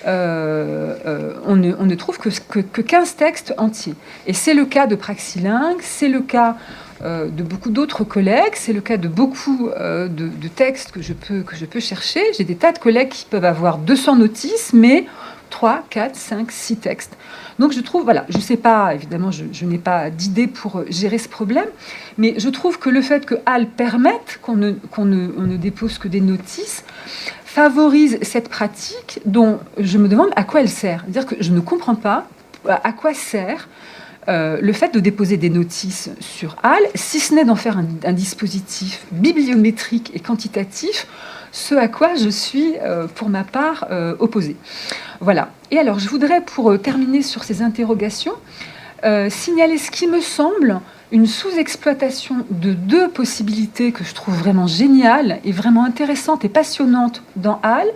on ne trouve que 15 textes entiers. Et c'est le cas de Praxilingue, c'est le cas de beaucoup d'autres collègues, c'est le cas de beaucoup de textes que je peux chercher. J'ai des tas de collègues qui peuvent avoir 200 notices, mais 3, 4, 5, 6 textes. Donc je trouve, voilà, je ne sais pas, évidemment, je n'ai pas d'idée pour gérer ce problème, mais je trouve que le fait que HAL permette qu'on ne dépose que des notices favorise cette pratique dont je me demande à quoi elle sert. C'est-à-dire que je ne comprends pas à quoi sert le fait de déposer des notices sur HAL, si ce n'est d'en faire un dispositif bibliométrique et quantitatif, ce à quoi je suis, pour ma part, opposée. Voilà. Et alors, je voudrais, pour terminer sur ces interrogations, signaler ce qui me semble une sous-exploitation de deux possibilités que je trouve vraiment géniales et vraiment intéressantes et passionnantes dans HAL.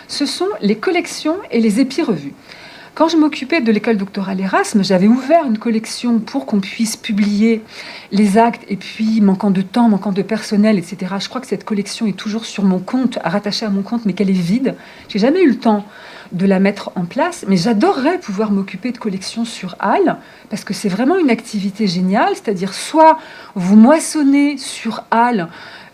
Ce sont les collections et les épirevues. Quand je m'occupais de l'école doctorale Erasme, j'avais ouvert une collection pour qu'on puisse publier les actes, et puis, manquant de temps, manquant de personnel, etc. Je crois que cette collection est toujours sur mon compte, rattachée à mon compte, mais qu'elle est vide. J'ai jamais eu le temps de la mettre en place, mais j'adorerais pouvoir m'occuper de collections sur HAL, parce que c'est vraiment une activité géniale, c'est-à-dire soit vous moissonnez sur HAL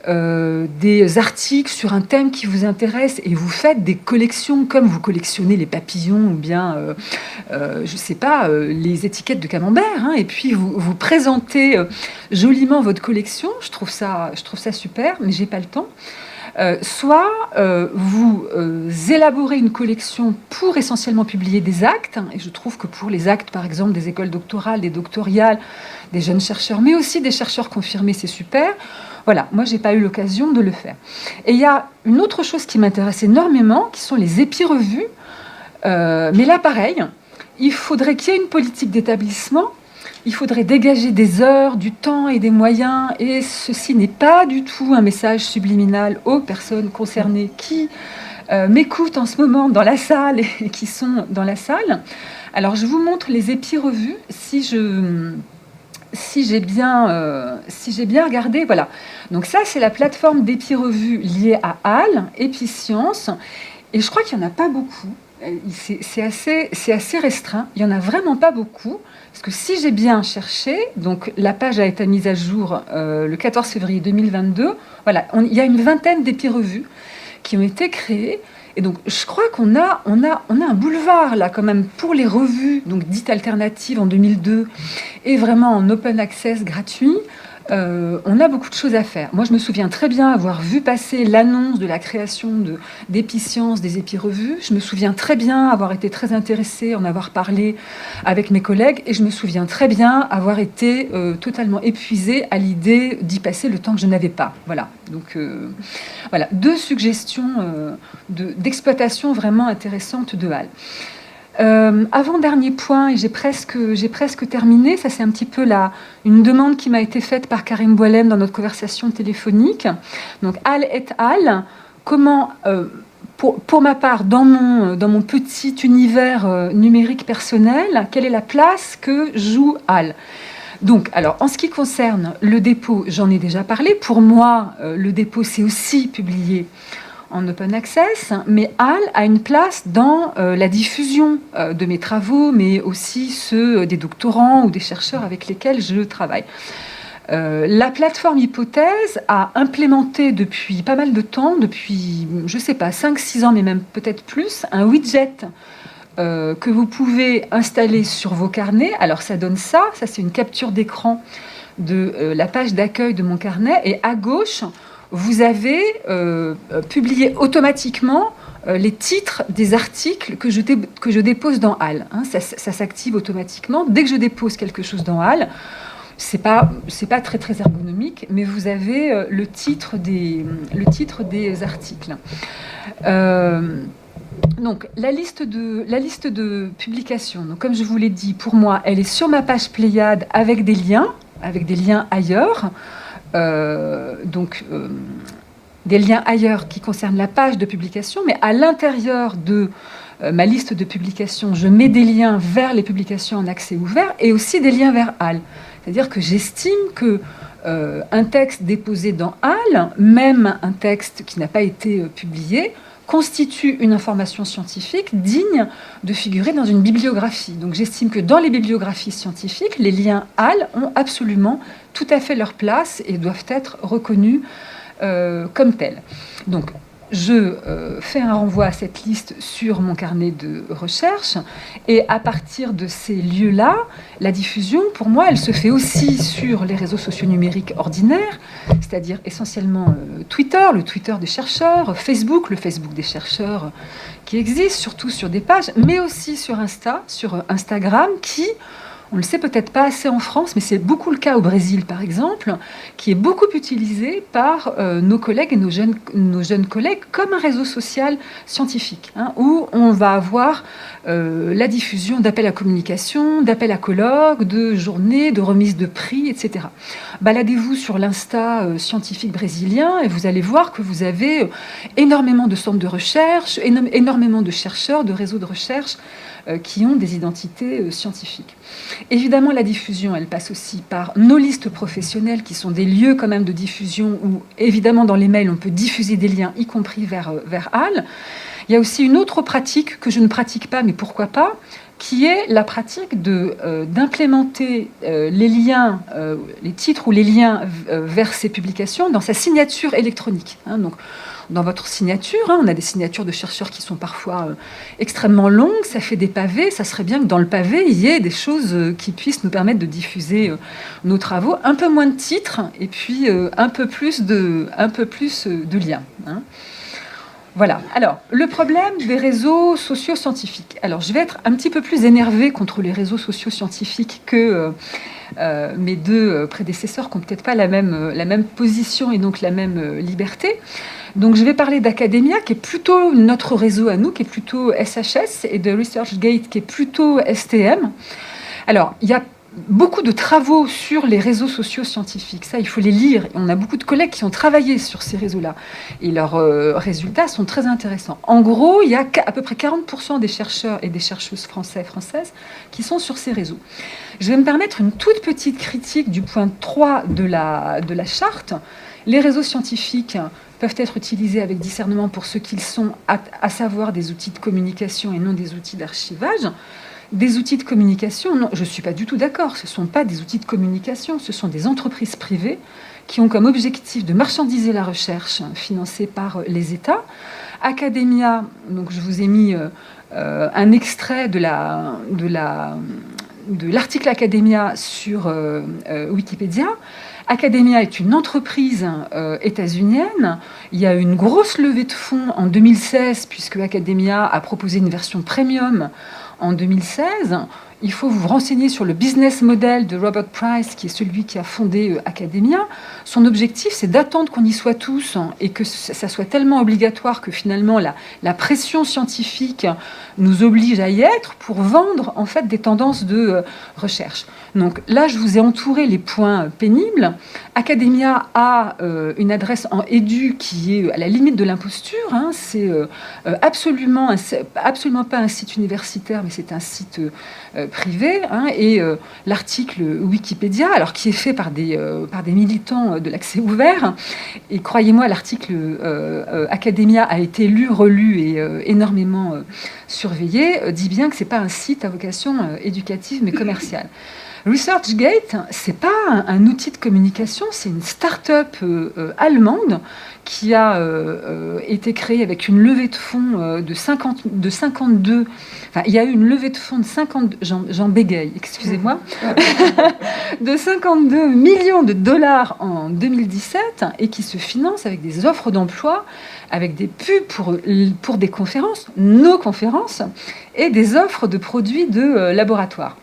des articles sur un thème qui vous intéresse et vous faites des collections comme vous collectionnez les papillons ou bien, je sais pas, les étiquettes de camembert, hein, et puis vous présentez joliment votre collection. Je trouve ça super, mais j'ai pas le temps. Soit vous élaborez une collection pour essentiellement publier des actes, et je trouve que pour les actes, par exemple, des écoles doctorales, des doctoriales, des jeunes chercheurs, mais aussi des chercheurs confirmés, c'est super. Voilà, moi, j'ai pas eu l'occasion de le faire. Et il y a une autre chose qui m'intéresse énormément, qui sont les épirevues. Mais là, pareil, il faudrait qu'il y ait une politique d'établissement. Il faudrait dégager des heures, du temps et des moyens. Et ceci n'est pas du tout un message subliminal aux personnes concernées qui m'écoutent en ce moment dans la salle et qui sont dans la salle. Alors, je vous montre les épirevues si j'ai bien regardé. Voilà. Donc ça, c'est la plateforme d'épirevues liée à HAL, Épiscience. Et je crois qu'il n'y en a pas beaucoup. c'est assez restreint. Il n'y en a vraiment pas beaucoup. Parce que si j'ai bien cherché, donc la page a été mise à jour le 14 février 2022. Voilà, il y a une vingtaine d'épi-revues qui ont été créées. Et donc, je crois qu'on a un boulevard, là, quand même, pour les revues, donc dites alternatives en 2002, et vraiment en open access gratuit. On a beaucoup de choses à faire. Moi, je me souviens très bien avoir vu passer l'annonce de la création d'Épicence, des épi-revues. Je me souviens très bien avoir été très intéressée, en avoir parlé avec mes collègues. Et je me souviens très bien avoir été totalement épuisée à l'idée d'y passer le temps que je n'avais pas. Voilà. Donc, voilà. 2 suggestions d'exploitation vraiment intéressantes de HAL. Avant-dernier point, et j'ai presque terminé, ça c'est un petit peu une demande qui m'a été faite par Karim Boualem dans notre conversation téléphonique. Donc HAL et HAL, comment, pour ma part, dans mon petit univers numérique personnel, quelle est la place que joue HAL ? Donc, alors, en ce qui concerne le dépôt, j'en ai déjà parlé. Pour moi, le dépôt, c'est aussi publié en open access, mais HAL a une place dans la diffusion de mes travaux, mais aussi ceux des doctorants ou des chercheurs avec lesquels je travaille. La plateforme Hypothèse a implémenté depuis pas mal de temps, depuis, je ne sais pas, 5-6 ans, mais même peut-être plus, un widget que vous pouvez installer sur vos carnets. Alors ça donne ça c'est une capture d'écran de la page d'accueil de mon carnet, et à gauche, vous avez publié automatiquement les titres des articles que je dépose dans HAL. Hein, ça s'active automatiquement. Dès que je dépose quelque chose dans HAL, c'est pas très très ergonomique, mais vous avez le titre des articles. Donc la liste de publications, donc, comme je vous l'ai dit, pour moi, elle est sur ma page Pléiade avec des liens ailleurs. Des liens ailleurs qui concernent la page de publication, mais à l'intérieur de ma liste de publications, je mets des liens vers les publications en accès ouvert et aussi des liens vers HAL. C'est-à-dire que j'estime que un texte déposé dans HAL, même un texte qui n'a pas été publié, constitue une information scientifique digne de figurer dans une bibliographie. Donc j'estime que dans les bibliographies scientifiques, les liens HAL ont absolument tout à fait leur place et doivent être reconnus comme tels. Donc je fais un renvoi à cette liste sur mon carnet de recherche, et à partir de ces lieux-là, la diffusion, pour moi, elle se fait aussi sur les réseaux sociaux numériques ordinaires, c'est-à-dire essentiellement Twitter, le Twitter des chercheurs, Facebook, le Facebook des chercheurs qui existe, surtout sur des pages, mais aussi sur Instagram, qui... On ne le sait peut-être pas assez en France, mais c'est beaucoup le cas au Brésil, par exemple, qui est beaucoup utilisé par nos collègues et nos jeunes collègues comme un réseau social scientifique, hein, où on va avoir la diffusion d'appels à communication, d'appels à colloques, de journées, de remises de prix, etc. Baladez-vous sur l'Insta scientifique brésilien et vous allez voir que vous avez énormément de centres de recherche, énormément de chercheurs, de réseaux de recherche qui ont des identités scientifiques. Évidemment, la diffusion, elle passe aussi par nos listes professionnelles, qui sont des lieux quand même de diffusion où, évidemment, dans les mails, on peut diffuser des liens, y compris vers HAL. Il y a aussi une autre pratique que je ne pratique pas, mais pourquoi pas, qui est la pratique d'implémenter les liens, les titres ou les liens vers ces publications dans sa signature électronique. Hein, donc, dans votre signature, hein, on a des signatures de chercheurs qui sont parfois extrêmement longues, ça fait des pavés, ça serait bien que dans le pavé, il y ait des choses qui puissent nous permettre de diffuser nos travaux, un peu moins de titres et puis un peu plus de liens. Hein. Voilà. Alors, le problème des réseaux sociaux scientifiques. Alors, je vais être un petit peu plus énervée contre les réseaux sociaux scientifiques que mes deux prédécesseurs qui n'ont peut-être pas la même position et donc la même liberté. Donc, je vais parler d'Academia, qui est plutôt notre réseau à nous, qui est plutôt SHS, et de ResearchGate, qui est plutôt STM. Alors, il y a beaucoup de travaux sur les réseaux sociaux scientifiques. Ça, il faut les lire. On a beaucoup de collègues qui ont travaillé sur ces réseaux-là. Et leurs résultats sont très intéressants. En gros, il y a à peu près 40% des chercheurs et des chercheuses françaises qui sont sur ces réseaux. Je vais me permettre une toute petite critique du point 3 de la charte. Les réseaux scientifiques peuvent être utilisés avec discernement pour ce qu'ils sont, à savoir des outils de communication et non des outils d'archivage. Des outils de communication, non, je ne suis pas du tout d'accord. Ce ne sont pas des outils de communication, ce sont des entreprises privées qui ont comme objectif de marchandiser la recherche financée par les États. Academia, donc je vous ai mis un extrait de l'article Academia sur Wikipédia. Academia est une entreprise états-unienne. Il y a eu une grosse levée de fonds en 2016, puisque Academia a proposé une version premium en 2016. Il faut vous renseigner sur le business model de Robert Price, qui est celui qui a fondé Academia. Son objectif, c'est d'attendre qu'on y soit tous et que ça soit tellement obligatoire que finalement la pression scientifique nous oblige à y être pour vendre en fait des tendances de recherche. Donc là, je vous ai entouré les points pénibles. Academia a une adresse en édu qui est à la limite de l'imposture. C'est absolument pas un site universitaire, mais c'est un site privé. Et l'article Wikipédia, alors qui est fait par des militants de l'accès ouvert, et croyez-moi, l'article Academia a été lu, relu et énormément surveillé, dit bien que c'est pas un site à vocation éducative mais commerciale. ResearchGate, c'est pas un outil de communication, c'est une start-up allemande qui a été créée avec une levée de fonds de 52. Enfin, il y a eu une levée de fonds de 50. J'en bégaye, excusez-moi. De 52 millions de dollars en 2017 et qui se finance avec des offres d'emploi, avec des pubs pour des conférences, nos conférences, et des offres de produits de laboratoire.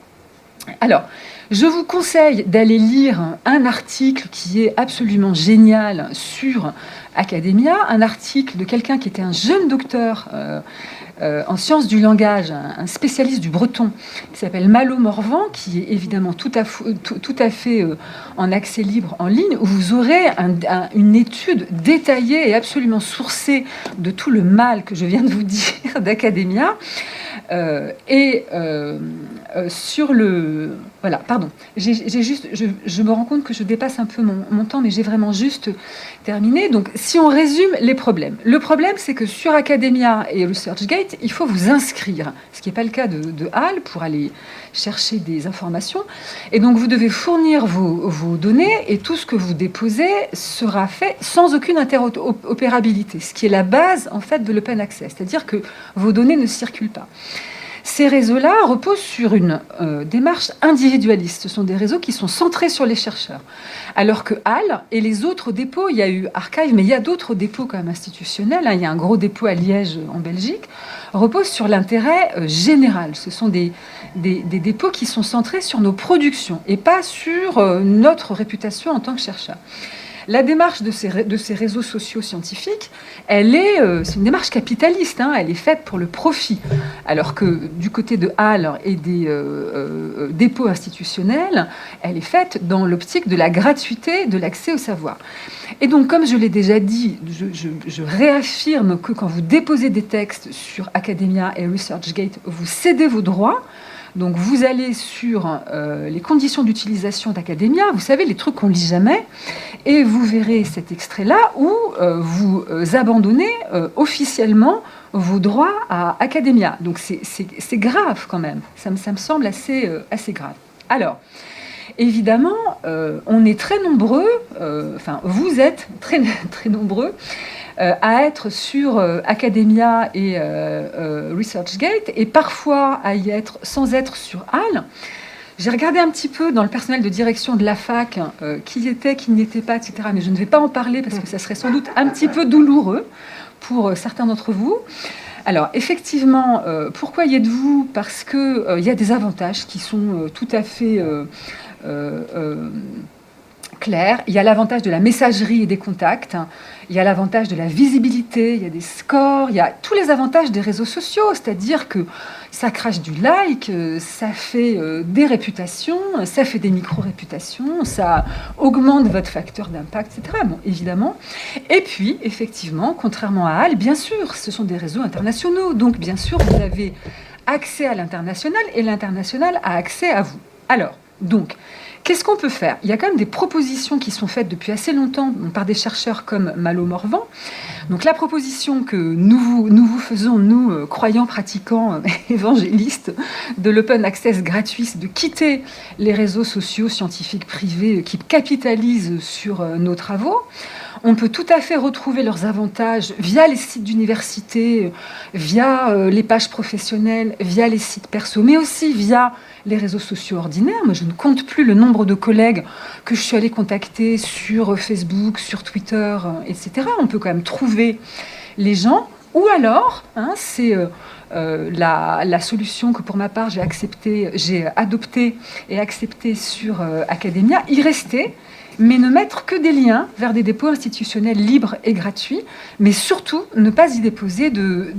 Alors, je vous conseille d'aller lire un article qui est absolument génial sur Academia, un article de quelqu'un qui était un jeune docteur en sciences du langage, un spécialiste du breton, qui s'appelle Malo Morvan, qui est évidemment tout à fait en accès libre en ligne, où vous aurez une étude détaillée et absolument sourcée de tout le mal que je viens de vous dire d'Academia. Sur le... Voilà, pardon. Je me rends compte que je dépasse un peu mon temps, mais j'ai vraiment juste terminé. Donc, si on résume les problèmes. Le problème, c'est que sur Academia et ResearchGate, il faut vous inscrire, ce qui n'est pas le cas de HAL, pour aller chercher des informations. Et donc, vous devez fournir vos données, et tout ce que vous déposez sera fait sans aucune interopérabilité, ce qui est la base, en fait, de l'open access. C'est-à-dire que vos données ne circulent pas. Ces réseaux-là reposent sur une démarche individualiste. Ce sont des réseaux qui sont centrés sur les chercheurs. Alors que HAL et les autres dépôts, il y a eu Archive, mais il y a d'autres dépôts quand même institutionnels. Il y a un gros dépôt à Liège, en Belgique, reposent sur l'intérêt général. Ce sont des dépôts qui sont centrés sur nos productions et pas sur notre réputation en tant que chercheur. La démarche de ces réseaux sociaux scientifiques, c'est une démarche capitaliste, elle est faite pour le profit. Alors que du côté de HAL et des dépôts institutionnels, elle est faite dans l'optique de la gratuité de l'accès au savoir. Et donc, comme je l'ai déjà dit, je réaffirme que quand vous déposez des textes sur Academia et ResearchGate, vous cédez vos droits. Donc vous allez sur les conditions d'utilisation d'Academia, vous savez, les trucs qu'on lit jamais, et vous verrez cet extrait-là où vous abandonnez officiellement vos droits à Academia. Donc c'est grave quand même, ça me semble assez grave. Alors, évidemment, on est très nombreux, vous êtes très, très nombreux, à être sur Academia et ResearchGate, et parfois à y être sans être sur HAL. J'ai regardé un petit peu dans le personnel de direction de la fac qui était, qui n'était pas, etc. Mais je ne vais pas en parler parce que ça serait sans doute un petit peu douloureux pour certains d'entre vous. Alors, effectivement, pourquoi y êtes-vous ? Parce qu'il y a des avantages qui sont tout à fait... clair. Il y a l'avantage de la messagerie et des contacts. Il y a l'avantage de la visibilité, il y a des scores, il y a tous les avantages des réseaux sociaux, c'est-à-dire que ça crache du like, ça fait des réputations, ça fait des micro-réputations, ça augmente votre facteur d'impact, etc. Bon, évidemment. Et puis, effectivement, contrairement à HAL, bien sûr, ce sont des réseaux internationaux. Donc, bien sûr, vous avez accès à l'international et l'international a accès à vous. Alors, donc, qu'est-ce qu'on peut faire? Il y a quand même des propositions qui sont faites depuis assez longtemps par des chercheurs comme Malo Morvan. Donc la proposition que nous vous faisons, nous, croyants, pratiquants, évangélistes de l'open access gratuit, c'est de quitter les réseaux sociaux scientifiques privés qui capitalisent sur nos travaux. On peut tout à fait retrouver leurs avantages via les sites d'université, via les pages professionnelles, via les sites perso, mais aussi via les réseaux sociaux ordinaires. Moi, je ne compte plus le nombre de collègues que je suis allée contacter sur Facebook, sur Twitter, etc. On peut quand même trouver les gens. Ou alors, c'est la solution que pour ma part j'ai adoptée et acceptée sur Academia, y rester, mais ne mettre que des liens vers des dépôts institutionnels libres et gratuits, mais surtout ne pas y déposer de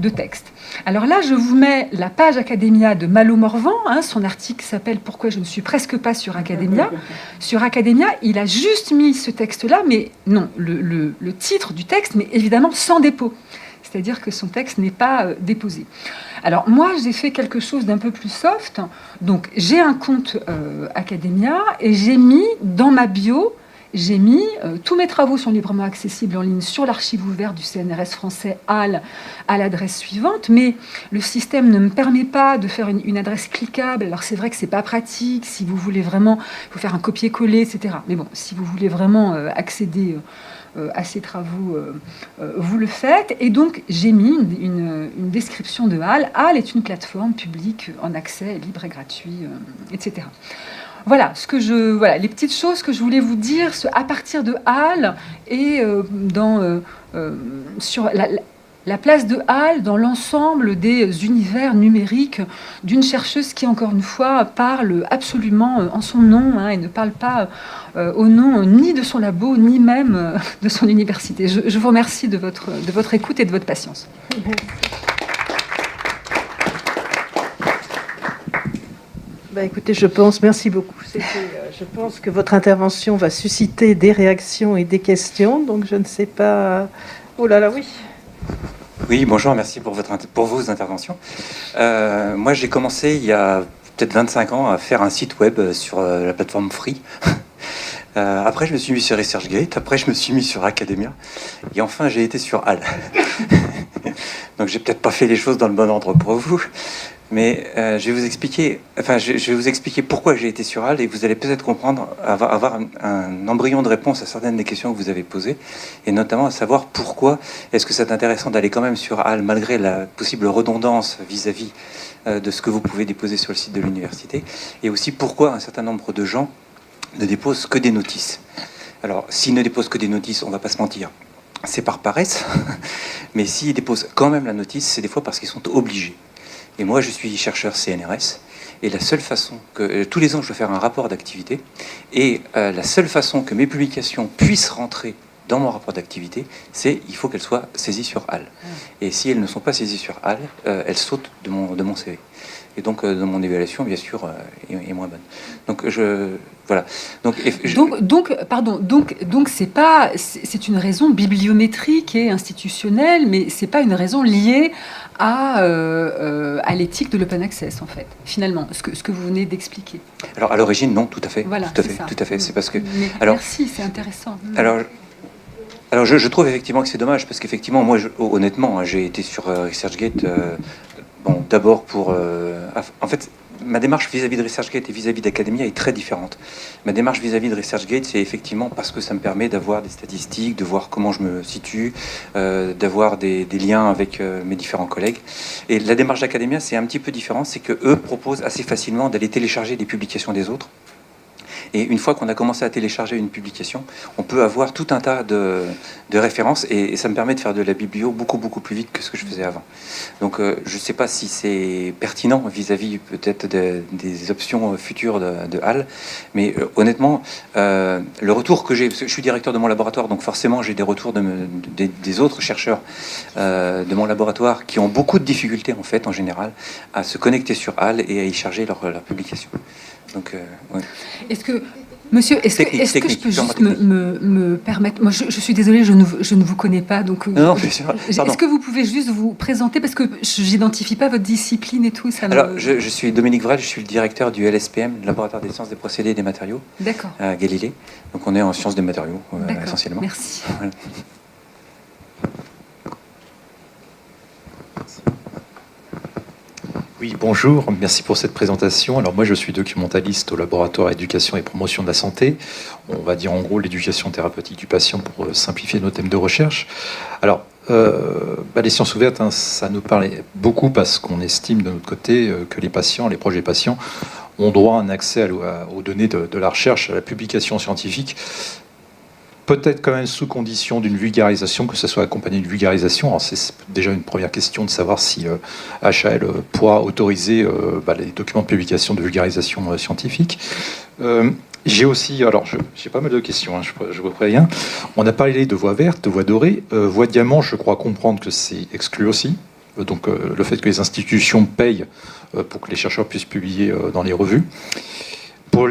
texte. Alors là, je vous mets la page Academia de Malo Morvan. Son article s'appelle « Pourquoi je ne suis presque pas sur Academia ». Sur Academia, il a juste mis ce texte-là, mais non, le titre du texte, mais évidemment sans dépôt. C'est-à-dire que son texte n'est pas déposé. Alors moi, j'ai fait quelque chose d'un peu plus soft. Donc j'ai un compte Academia et j'ai mis dans ma bio, tous mes travaux sont librement accessibles en ligne sur l'archive ouverte du CNRS français HAL à l'adresse suivante, mais le système ne me permet pas de faire une adresse cliquable. Alors c'est vrai que c'est pas pratique si vous voulez vraiment, il faut faire un copier-coller, etc. Mais bon, si vous voulez vraiment accéder à ces travaux, vous le faites. Et donc, j'ai mis une description de HAL. HAL est une plateforme publique en accès libre et gratuit, etc. Voilà, les petites choses que je voulais vous dire à partir de HAL et sur la place de HAL dans l'ensemble des univers numériques d'une chercheuse qui, encore une fois, parle absolument en son nom et ne parle pas au nom ni de son labo, ni même de son université. Je vous remercie de votre écoute et de votre patience. Écoutez, merci beaucoup. Je pense que votre intervention va susciter des réactions et des questions, donc je ne sais pas... Oh là là, oui. Oui, bonjour, merci pour vos interventions. Moi, j'ai commencé il y a peut-être 25 ans à faire un site web sur la plateforme Free. Après, je me suis mis sur ResearchGate, après, je me suis mis sur Academia, et enfin, j'ai été sur HAL. Donc, j'ai peut-être pas fait les choses dans le bon ordre pour vous, mais je vais vous expliquer pourquoi j'ai été sur HAL, et vous allez peut-être comprendre, avoir un embryon de réponse à certaines des questions que vous avez posées, et notamment à savoir pourquoi est-ce que c'est intéressant d'aller quand même sur HAL, malgré la possible redondance vis-à-vis de ce que vous pouvez déposer sur le site de l'université, et aussi pourquoi un certain nombre de gens ne déposent que des notices. Alors, s'ils ne déposent que des notices, on ne va pas se mentir, c'est par paresse, mais s'ils déposent quand même la notice, c'est des fois parce qu'ils sont obligés. Et moi, je suis chercheur CNRS, et la seule façon que... tous les ans, je dois faire un rapport d'activité, et la seule façon que mes publications puissent rentrer dans mon rapport d'activité, c'est il faut qu'elles soient saisies sur HAL. Et si elles ne sont pas saisies sur HAL, elles sautent de mon CV. Et donc, de mon évaluation, bien sûr, est moins bonne. Donc, voilà. Donc c'est une raison bibliométrique et institutionnelle, mais c'est pas une raison liée à l'éthique de l'open access, en fait, finalement, ce que vous venez d'expliquer. Alors, à l'origine, non, tout à fait. Voilà, tout à fait. C'est parce que... merci, c'est intéressant. Alors, je trouve effectivement que c'est dommage, parce qu'effectivement, moi, honnêtement, j'ai été sur ResearchGate, d'abord pour... en fait, ma démarche vis-à-vis de ResearchGate et vis-à-vis d'Academia est très différente. Ma démarche vis-à-vis de ResearchGate, c'est effectivement parce que ça me permet d'avoir des statistiques, de voir comment je me situe, d'avoir des liens avec mes différents collègues. Et la démarche d'Academia, c'est un petit peu différent, c'est qu'eux proposent assez facilement d'aller télécharger des publications des autres Et une fois qu'on a commencé à télécharger une publication, on peut avoir tout un tas de références et ça me permet de faire de la biblio beaucoup plus vite que ce que je faisais avant. Donc je ne sais pas si c'est pertinent vis-à-vis peut-être des options futures de HAL, mais honnêtement, le retour que j'ai, parce que je suis directeur de mon laboratoire, donc forcément j'ai des retours des autres chercheurs de mon laboratoire qui ont beaucoup de difficultés en fait en général à se connecter sur HAL et à y charger leur publication. Donc, ouais. Est-ce que, monsieur, est-ce que je peux juste me permettre... Moi, je suis désolée, je ne vous connais pas, donc... Non, bien sûr. Est-ce que vous pouvez juste vous présenter, parce que je n'identifie pas votre discipline et tout, ça me... Alors, je suis Dominique Vrel, je suis le directeur du LSPM, le laboratoire des sciences des procédés et des matériaux, D'accord. à Galilée. Donc, on est en sciences des matériaux, essentiellement. Merci. Voilà. Oui, bonjour, merci pour cette présentation. Alors moi je suis documentaliste au laboratoire éducation et promotion de la santé. On va dire en gros l'éducation thérapeutique du patient pour simplifier nos thèmes de recherche. Alors les sciences ouvertes, hein, ça nous parle beaucoup parce qu'on estime de notre côté que les patients, les projets patients ont droit à un accès aux données de la recherche, à la publication scientifique. Peut-être quand même sous condition d'une vulgarisation, que ce soit accompagné d'une vulgarisation. Alors c'est déjà une première question de savoir si HAL pourra autoriser les documents de publication de vulgarisation scientifique. J'ai aussi, alors j'ai pas mal de questions, hein, je vous préviens. On a parlé de voie verte, de voie dorée. Voie diamant, je crois comprendre que c'est exclu aussi. Donc le fait que les institutions payent pour que les chercheurs puissent publier dans les revues. Pour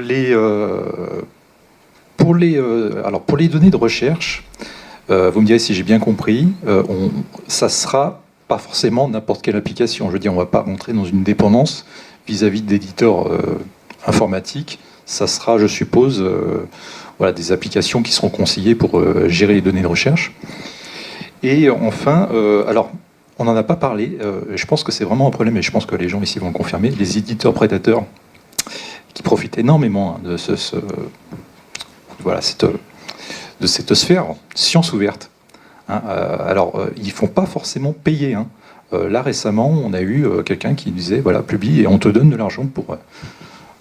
les données de recherche, vous me direz si j'ai bien compris, ça sera pas forcément n'importe quelle application. Je veux dire, on ne va pas rentrer dans une dépendance vis-à-vis d'éditeurs informatiques. Ça sera, je suppose, des applications qui seront conseillées pour gérer les données de recherche. Et enfin, alors, on n'en a pas parlé, je pense que c'est vraiment un problème, et je pense que les gens ici vont le confirmer, les éditeurs prédateurs qui profitent énormément de de cette sphère science ouverte. Hein, ils ne font pas forcément payer. Hein. Là, récemment, on a eu quelqu'un qui disait, voilà, publie et on te donne de l'argent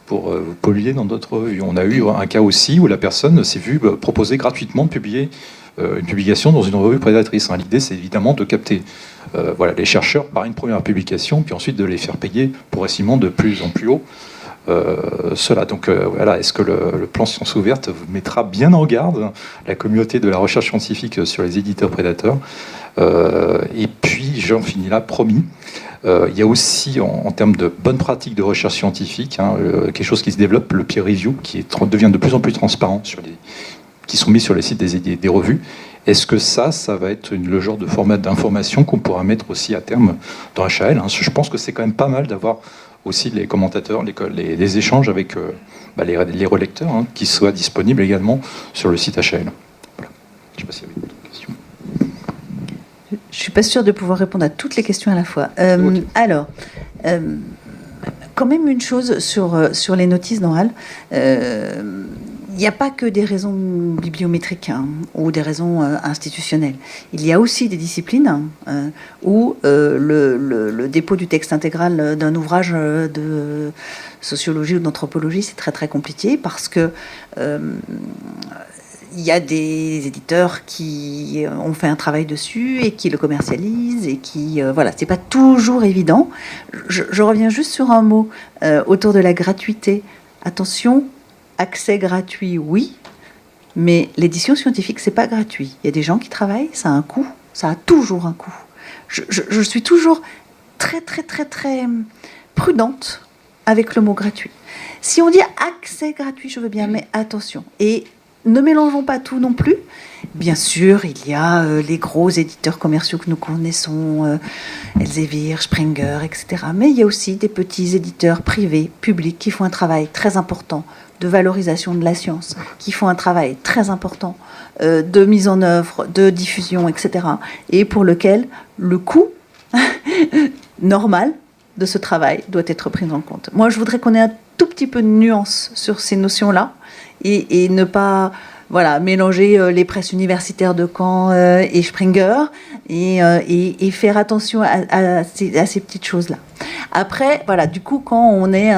pour publier dans d'autres revues. On a eu un cas aussi où la personne s'est vue proposer gratuitement de publier une publication dans une revue prédatrice. Hein. L'idée, c'est évidemment de capter les chercheurs par une première publication, puis ensuite de les faire payer progressivement de plus en plus haut. Cela. Donc est-ce que le plan Sciences Ouvertes vous mettra bien en garde la communauté de la recherche scientifique sur les éditeurs prédateurs et puis j'en finis là, promis. Il y a aussi en termes de bonnes pratiques de recherche scientifique quelque chose qui se développe, le peer review, qui devient de plus en plus transparent qui sont mis sur les sites des revues. Est-ce que ça va être le genre de format d'information qu'on pourra mettre aussi à terme dans HAL, hein. Je pense que c'est quand même pas mal d'avoir aussi les commentateurs, les échanges avec les relecteurs, hein, qui soient disponibles également sur le site HAL. Voilà. Je ne sais pas s'il y avait d'autres questions. Je ne suis pas sûre de pouvoir répondre à toutes les questions à la fois. Okay. Alors, quand même une chose sur les notices dans HAL. Il n'y a pas que des raisons bibliométriques ou des raisons institutionnelles. Il y a aussi des disciplines où le dépôt du texte intégral d'un ouvrage de sociologie ou d'anthropologie, c'est très très compliqué parce que il y a des éditeurs qui ont fait un travail dessus et qui le commercialisent et qui c'est pas toujours évident. Je reviens juste sur un mot autour de la gratuité. Attention. Accès gratuit, oui, mais l'édition scientifique, c'est pas gratuit. Il y a des gens qui travaillent, ça a un coût, ça a toujours un coût. Je suis toujours très, très, très, très prudente avec le mot gratuit. Si on dit accès gratuit, je veux bien, mais attention. Et ne mélangeons pas tout non plus. Bien sûr, il y a les gros éditeurs commerciaux que nous connaissons, Elsevier, Springer, etc. Mais il y a aussi des petits éditeurs privés, publics, qui font un travail très important de valorisation de la science, qui font un travail très important de mise en œuvre, de diffusion, etc. Et pour lequel le coût normal de ce travail doit être pris en compte. Moi, je voudrais qu'on ait un tout petit peu de nuance sur ces notions-là et ne pas mélanger les presses universitaires de Caen et Springer et faire attention à ces petites choses-là. Après, du coup, quand on est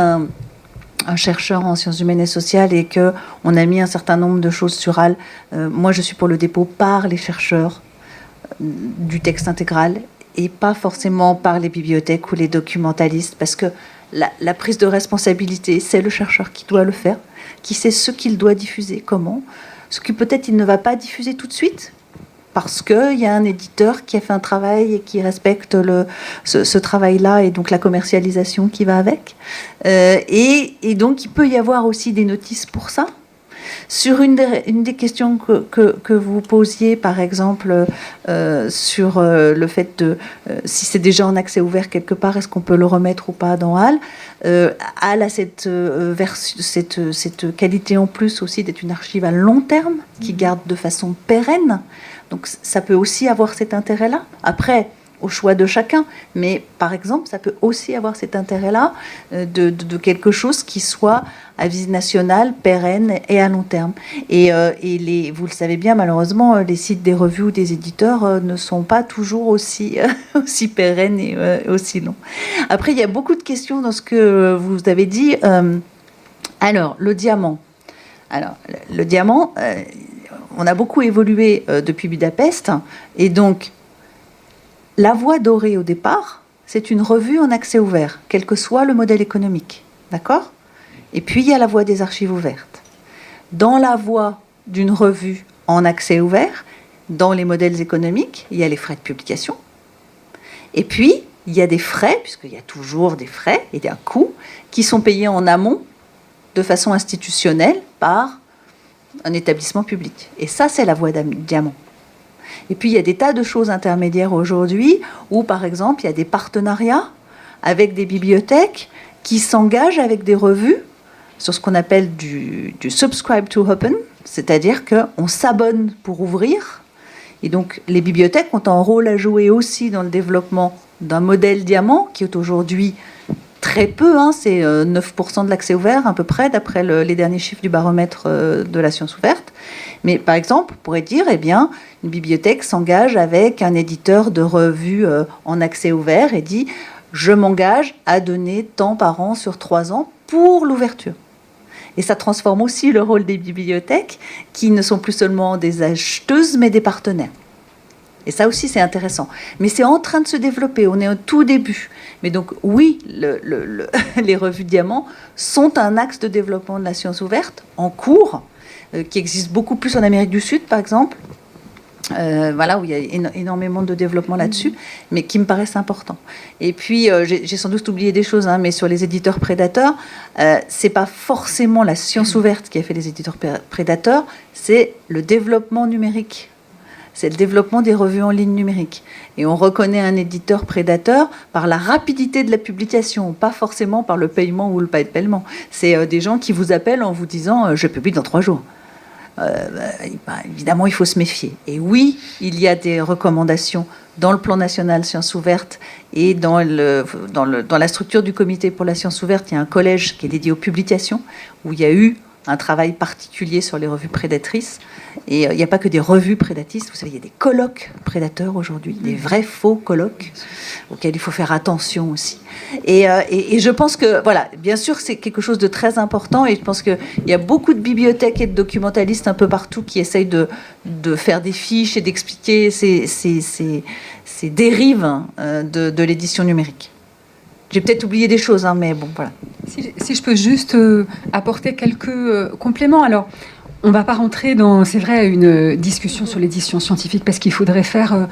un chercheur en sciences humaines et sociales et qu'on a mis un certain nombre de choses sur HAL. Moi, je suis pour le dépôt par les chercheurs du texte intégral et pas forcément par les bibliothèques ou les documentalistes, parce que la prise de responsabilité, c'est le chercheur qui doit le faire, qui sait ce qu'il doit diffuser, comment, ce que peut-être il ne va pas diffuser tout de suite, parce qu'il y a un éditeur qui a fait un travail et qui respecte ce travail-là et donc la commercialisation qui va avec. Et donc, il peut y avoir aussi des notices pour ça. Sur une des questions que vous posiez, par exemple, sur le fait de si c'est déjà en accès ouvert quelque part, est-ce qu'on peut le remettre ou pas dans HAL. HAL a cette qualité en plus aussi d'être une archive à long terme qui garde de façon pérenne. Donc ça peut aussi avoir cet intérêt-là. Après, au choix de chacun, mais par exemple, ça peut aussi avoir cet intérêt-là de quelque chose qui soit à visée nationale, pérenne et à long terme. Et vous le savez bien, malheureusement, les sites des revues ou des éditeurs ne sont pas toujours aussi pérennes et aussi longs. Après, il y a beaucoup de questions dans ce que vous avez dit. Alors, le diamant. Alors, le diamant, on a beaucoup évolué depuis Budapest, et donc, La Voix dorée, au départ, c'est une revue en accès ouvert, quel que soit le modèle économique. D'accord ? Et puis, il y a La Voix des archives ouvertes. Dans La Voix d'une revue en accès ouvert, dans les modèles économiques, il y a les frais de publication. Et puis, il y a des frais, puisqu'il y a toujours des frais et des coûts, qui sont payés en amont, de façon institutionnelle, par un établissement public. Et ça, c'est La Voix diamant. Et puis, il y a des tas de choses intermédiaires aujourd'hui où, par exemple, il y a des partenariats avec des bibliothèques qui s'engagent avec des revues sur ce qu'on appelle du subscribe to open, c'est-à-dire qu'on s'abonne pour ouvrir. Et donc, les bibliothèques ont un rôle à jouer aussi dans le développement d'un modèle diamant qui est aujourd'hui très peu, c'est 9% de l'accès ouvert à peu près, d'après les derniers chiffres du baromètre de la science ouverte. Mais par exemple, on pourrait dire, une bibliothèque s'engage avec un éditeur de revues en accès ouvert et dit « Je m'engage à donner tant par an sur 3 ans pour l'ouverture ». Et ça transforme aussi le rôle des bibliothèques qui ne sont plus seulement des acheteuses, mais des partenaires. Et ça aussi, c'est intéressant. Mais c'est en train de se développer. On est au tout début. Mais donc, oui, les revues Diamant sont un axe de développement de la science ouverte en cours, qui existe beaucoup plus en Amérique du Sud, par exemple. Où il y a énormément de développement là-dessus, mais qui me paraissent importants. Et puis, j'ai sans doute oublié des choses, mais sur les éditeurs prédateurs, c'est pas forcément la science ouverte qui a fait les éditeurs prédateurs, c'est le développement numérique. C'est le développement des revues en ligne numérique. Et on reconnaît un éditeur prédateur par la rapidité de la publication, pas forcément par le paiement ou le pas de paiement. C'est des gens qui vous appellent en vous disant « je publie dans 3 jours ». Évidemment, il faut se méfier. Et oui, il y a des recommandations dans le plan national sciences ouvertes et dans la structure du comité pour la science ouverte. Il y a un collège qui est dédié aux publications, où il y a eu un travail particulier sur les revues prédatrices. Et il n'y a pas que des revues prédatistes. Vous savez, il y a des colloques prédateurs aujourd'hui, des vrais faux colloques auxquels il faut faire attention aussi. Et je pense que, voilà, bien sûr, c'est quelque chose de très important. Et je pense qu'il y a beaucoup de bibliothèques et de documentalistes un peu partout qui essayent de faire des fiches et d'expliquer ces dérives de l'édition numérique. J'ai peut-être oublié des choses, mais bon, voilà. Si je peux juste apporter quelques compléments. Alors, on ne va pas rentrer dans, c'est vrai, une discussion sur l'édition scientifique parce qu'il faudrait faire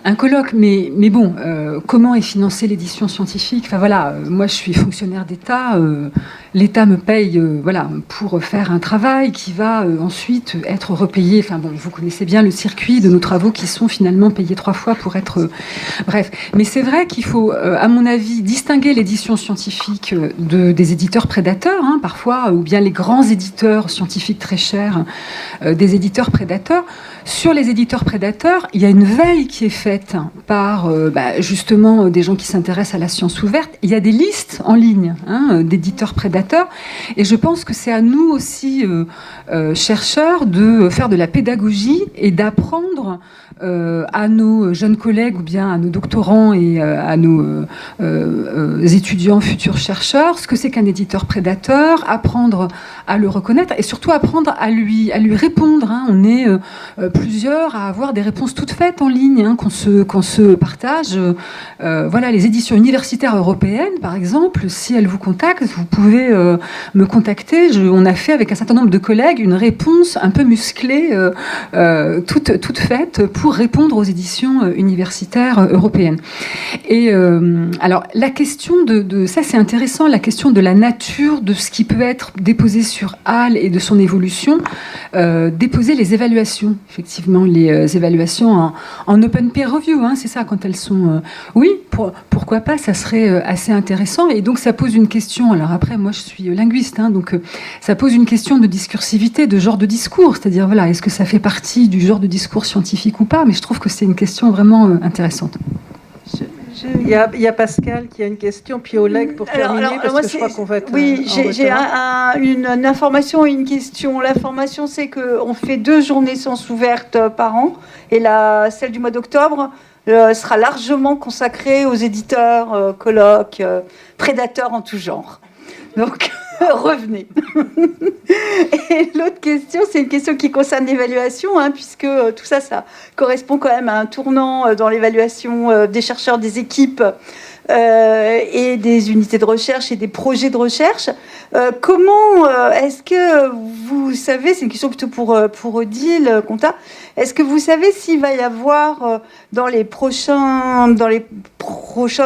un colloque. Mais bon, comment est financée l'édition scientifique ? Enfin voilà, moi je suis fonctionnaire d'État. L'État me paye pour faire un travail qui va ensuite être repayé. Enfin bon, vous connaissez bien le circuit de nos travaux qui sont finalement payés 3 fois pour être... bref. Mais c'est vrai qu'il faut, à mon avis, distinguer l'édition scientifique des éditeurs prédateurs, parfois, ou bien les grands éditeurs scientifiques très chers, l'affaire des éditeurs prédateurs. Sur les éditeurs prédateurs, il y a une veille qui est faite par justement des gens qui s'intéressent à la science ouverte. Il y a des listes en ligne d'éditeurs prédateurs, et je pense que c'est à nous aussi, chercheurs, de faire de la pédagogie et d'apprendre à nos jeunes collègues ou bien à nos doctorants et à nos étudiants futurs chercheurs ce que c'est qu'un éditeur prédateur, apprendre à le reconnaître et surtout apprendre à lui répondre. On est plusieurs à avoir des réponses toutes faites en ligne, qu'on se partage. Voilà, les éditions universitaires européennes, par exemple, si elles vous contactent, vous pouvez me contacter. On a fait avec un certain nombre de collègues une réponse un peu musclée, toute faite pour répondre aux éditions universitaires européennes. Et alors, la question de ça, c'est intéressant, la question de la nature de ce qui peut être déposé sur HAL et de son évolution, déposer les évaluations, effectivement, les évaluations en open peer review, c'est ça, quand elles sont... oui, pourquoi pas, ça serait assez intéressant. Et donc, ça pose une question, alors après, moi, je suis linguiste, donc ça pose une question de discursivité, de genre de discours, c'est-à-dire, voilà, est-ce que ça fait partie du genre de discours scientifique ou pas? Mais je trouve que c'est une question vraiment intéressante. Il y a Pascal qui a une question, puis Oleg pour terminer, parce que je crois qu'on va être... Oui, j'ai une information et une question. L'information, c'est qu'on fait 2 journées sciences ouvertes par an, et celle du mois d'octobre sera largement consacrée aux éditeurs, colloques, prédateurs en tout genre. Donc, revenez. Et l'autre question, c'est une question qui concerne l'évaluation, puisque tout ça, ça correspond quand même à un tournant dans l'évaluation des chercheurs, des équipes et des unités de recherche et des projets de recherche. Comment est-ce que vous savez, c'est une question plutôt pour Odile Contat, est-ce que vous savez s'il va y avoir dans les prochains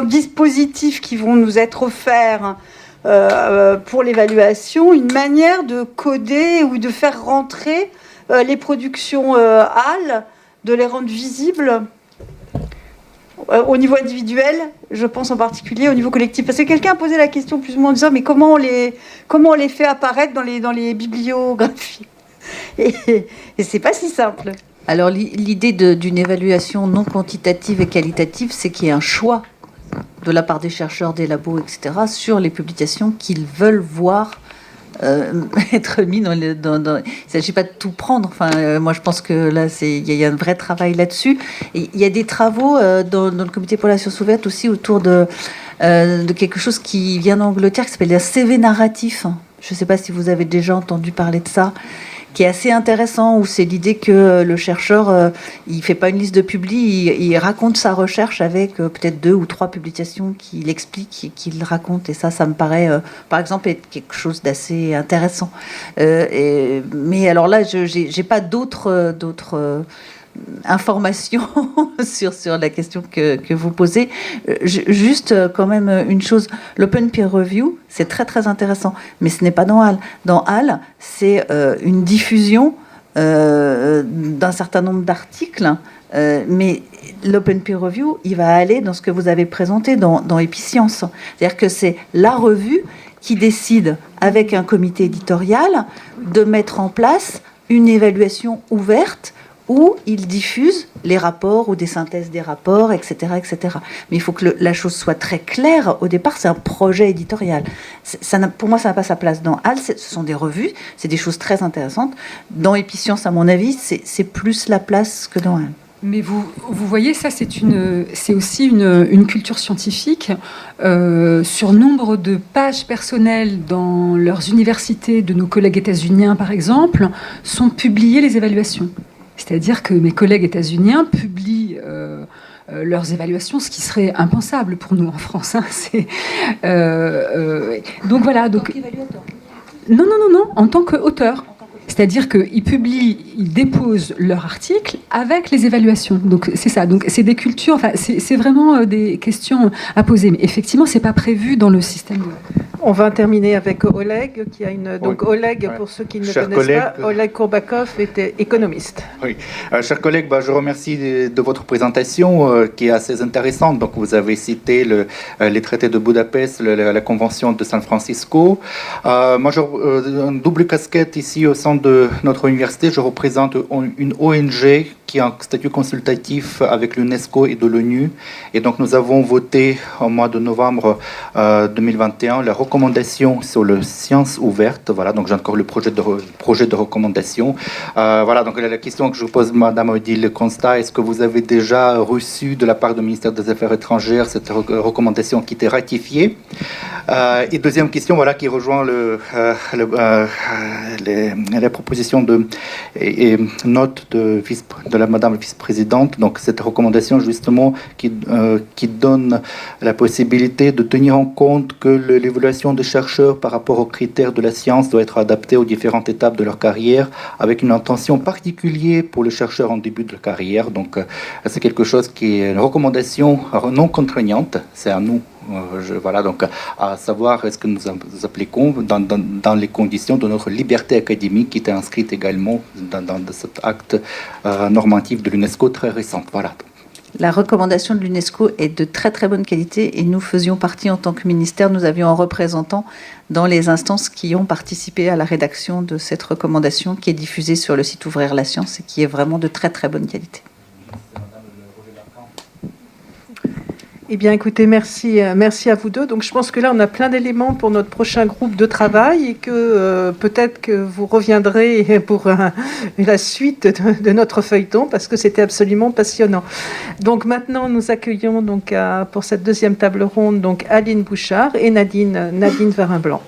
dispositifs qui vont nous être offerts pour l'évaluation, une manière de coder ou de faire rentrer les productions HAL, de les rendre visibles au niveau individuel, je pense en particulier au niveau collectif. Parce que quelqu'un a posé la question plus ou moins en disant mais comment on les fait apparaître dans les bibliographies, et c'est pas si simple. Alors l'idée d'une évaluation non quantitative et qualitative, c'est qu'il y ait un choix de la part des chercheurs, des labos, etc., sur les publications qu'ils veulent voir être mis dans... Il ne s'agit pas de tout prendre. Moi, je pense que là, il y a un vrai travail là-dessus. Et il y a des travaux dans le Comité pour la science ouverte aussi autour de quelque chose qui vient d'Angleterre, qui s'appelle le CV narratif. Je ne sais pas si vous avez déjà entendu parler de ça, qui est assez intéressant, où c'est l'idée que le chercheur, il ne fait pas une liste de publis, il raconte sa recherche avec peut-être 2 ou 3 publications qu'il explique et qu'il raconte. Et ça me paraît, par exemple, être quelque chose d'assez intéressant. Mais alors là, je n'ai pas d'autres informations sur la question que vous posez. Juste quand même une chose, l'open peer review, c'est très très intéressant, mais ce n'est pas dans HAL. Dans HAL, c'est une diffusion d'un certain nombre d'articles, mais l'open peer review, il va aller dans ce que vous avez présenté dans Epiccience. C'est-à-dire que c'est la revue qui décide, avec un comité éditorial, de mettre en place une évaluation ouverte où ils diffusent les rapports ou des synthèses des rapports, etc., etc. Mais il faut que la chose soit très claire. Au départ, c'est un projet éditorial. Pour moi, ça n'a pas sa place dans HAL. Ce sont des revues, c'est des choses très intéressantes. Dans Epiccience, à mon avis, c'est plus la place que dans HAL. Mais vous voyez, ça, c'est aussi une culture scientifique. Sur nombre de pages personnelles dans leurs universités, de nos collègues états-uniens, par exemple, sont publiées les évaluations. C'est-à-dire que mes collègues états-uniens publient leurs évaluations, ce qui serait impensable pour nous en France. Donc voilà. Donc, non, en tant qu'auteur. C'est-à-dire qu'ils ils déposent leur article avec les évaluations. Donc c'est ça. Donc c'est des cultures. C'est vraiment des questions à poser. Mais effectivement, c'est pas prévu dans le système. On va terminer avec Oleg, qui a une... Donc Oleg, pour ceux qui ne Chers connaissent collègues, pas, Oleg Kourbakov était économiste. Oui, chers collègues, je remercie de votre présentation qui est assez intéressante. Donc, vous avez cité les traités de Budapest, la convention de San Francisco. Moi, j'ai une double casquette ici au sein de notre université. Je représente une ONG qui a un statut consultatif avec l'UNESCO et de l'ONU. Et donc, nous avons voté au mois de novembre 2021 la recommandation sur les sciences ouvertes. Voilà, donc j'ai encore le projet de recommandation. Voilà, donc la question que je vous pose, Madame Odile Constat, est-ce que vous avez déjà reçu de la part du ministère des Affaires étrangères cette recommandation qui était ratifiée? Et deuxième question, voilà, qui rejoint les propositions et notes de la Madame la vice-présidente. Donc cette recommandation justement qui donne la possibilité de tenir en compte que l'évaluation des chercheurs par rapport aux critères de la science doit être adaptée aux différentes étapes de leur carrière, avec une intention particulière pour les chercheurs en début de carrière. Donc c'est quelque chose qui est une recommandation non contraignante. C'est à nous. Voilà, donc à savoir est-ce que nous appliquons dans les conditions de notre liberté académique qui était inscrite également dans cet acte normatif de l'UNESCO très récent. Voilà. La recommandation de l'UNESCO est de très très bonne qualité et nous faisions partie en tant que ministère, nous avions un représentant dans les instances qui ont participé à la rédaction de cette recommandation qui est diffusée sur le site Ouvrir la Science et qui est vraiment de très très bonne qualité. Eh bien, écoutez, merci à vous deux. Donc, je pense que là, on a plein d'éléments pour notre prochain groupe de travail et que peut-être que vous reviendrez pour la suite de notre feuilleton parce que c'était absolument passionnant. Donc, maintenant, nous accueillons donc pour cette deuxième table ronde donc Aline Bouchard et Nadine Varin-Blanc.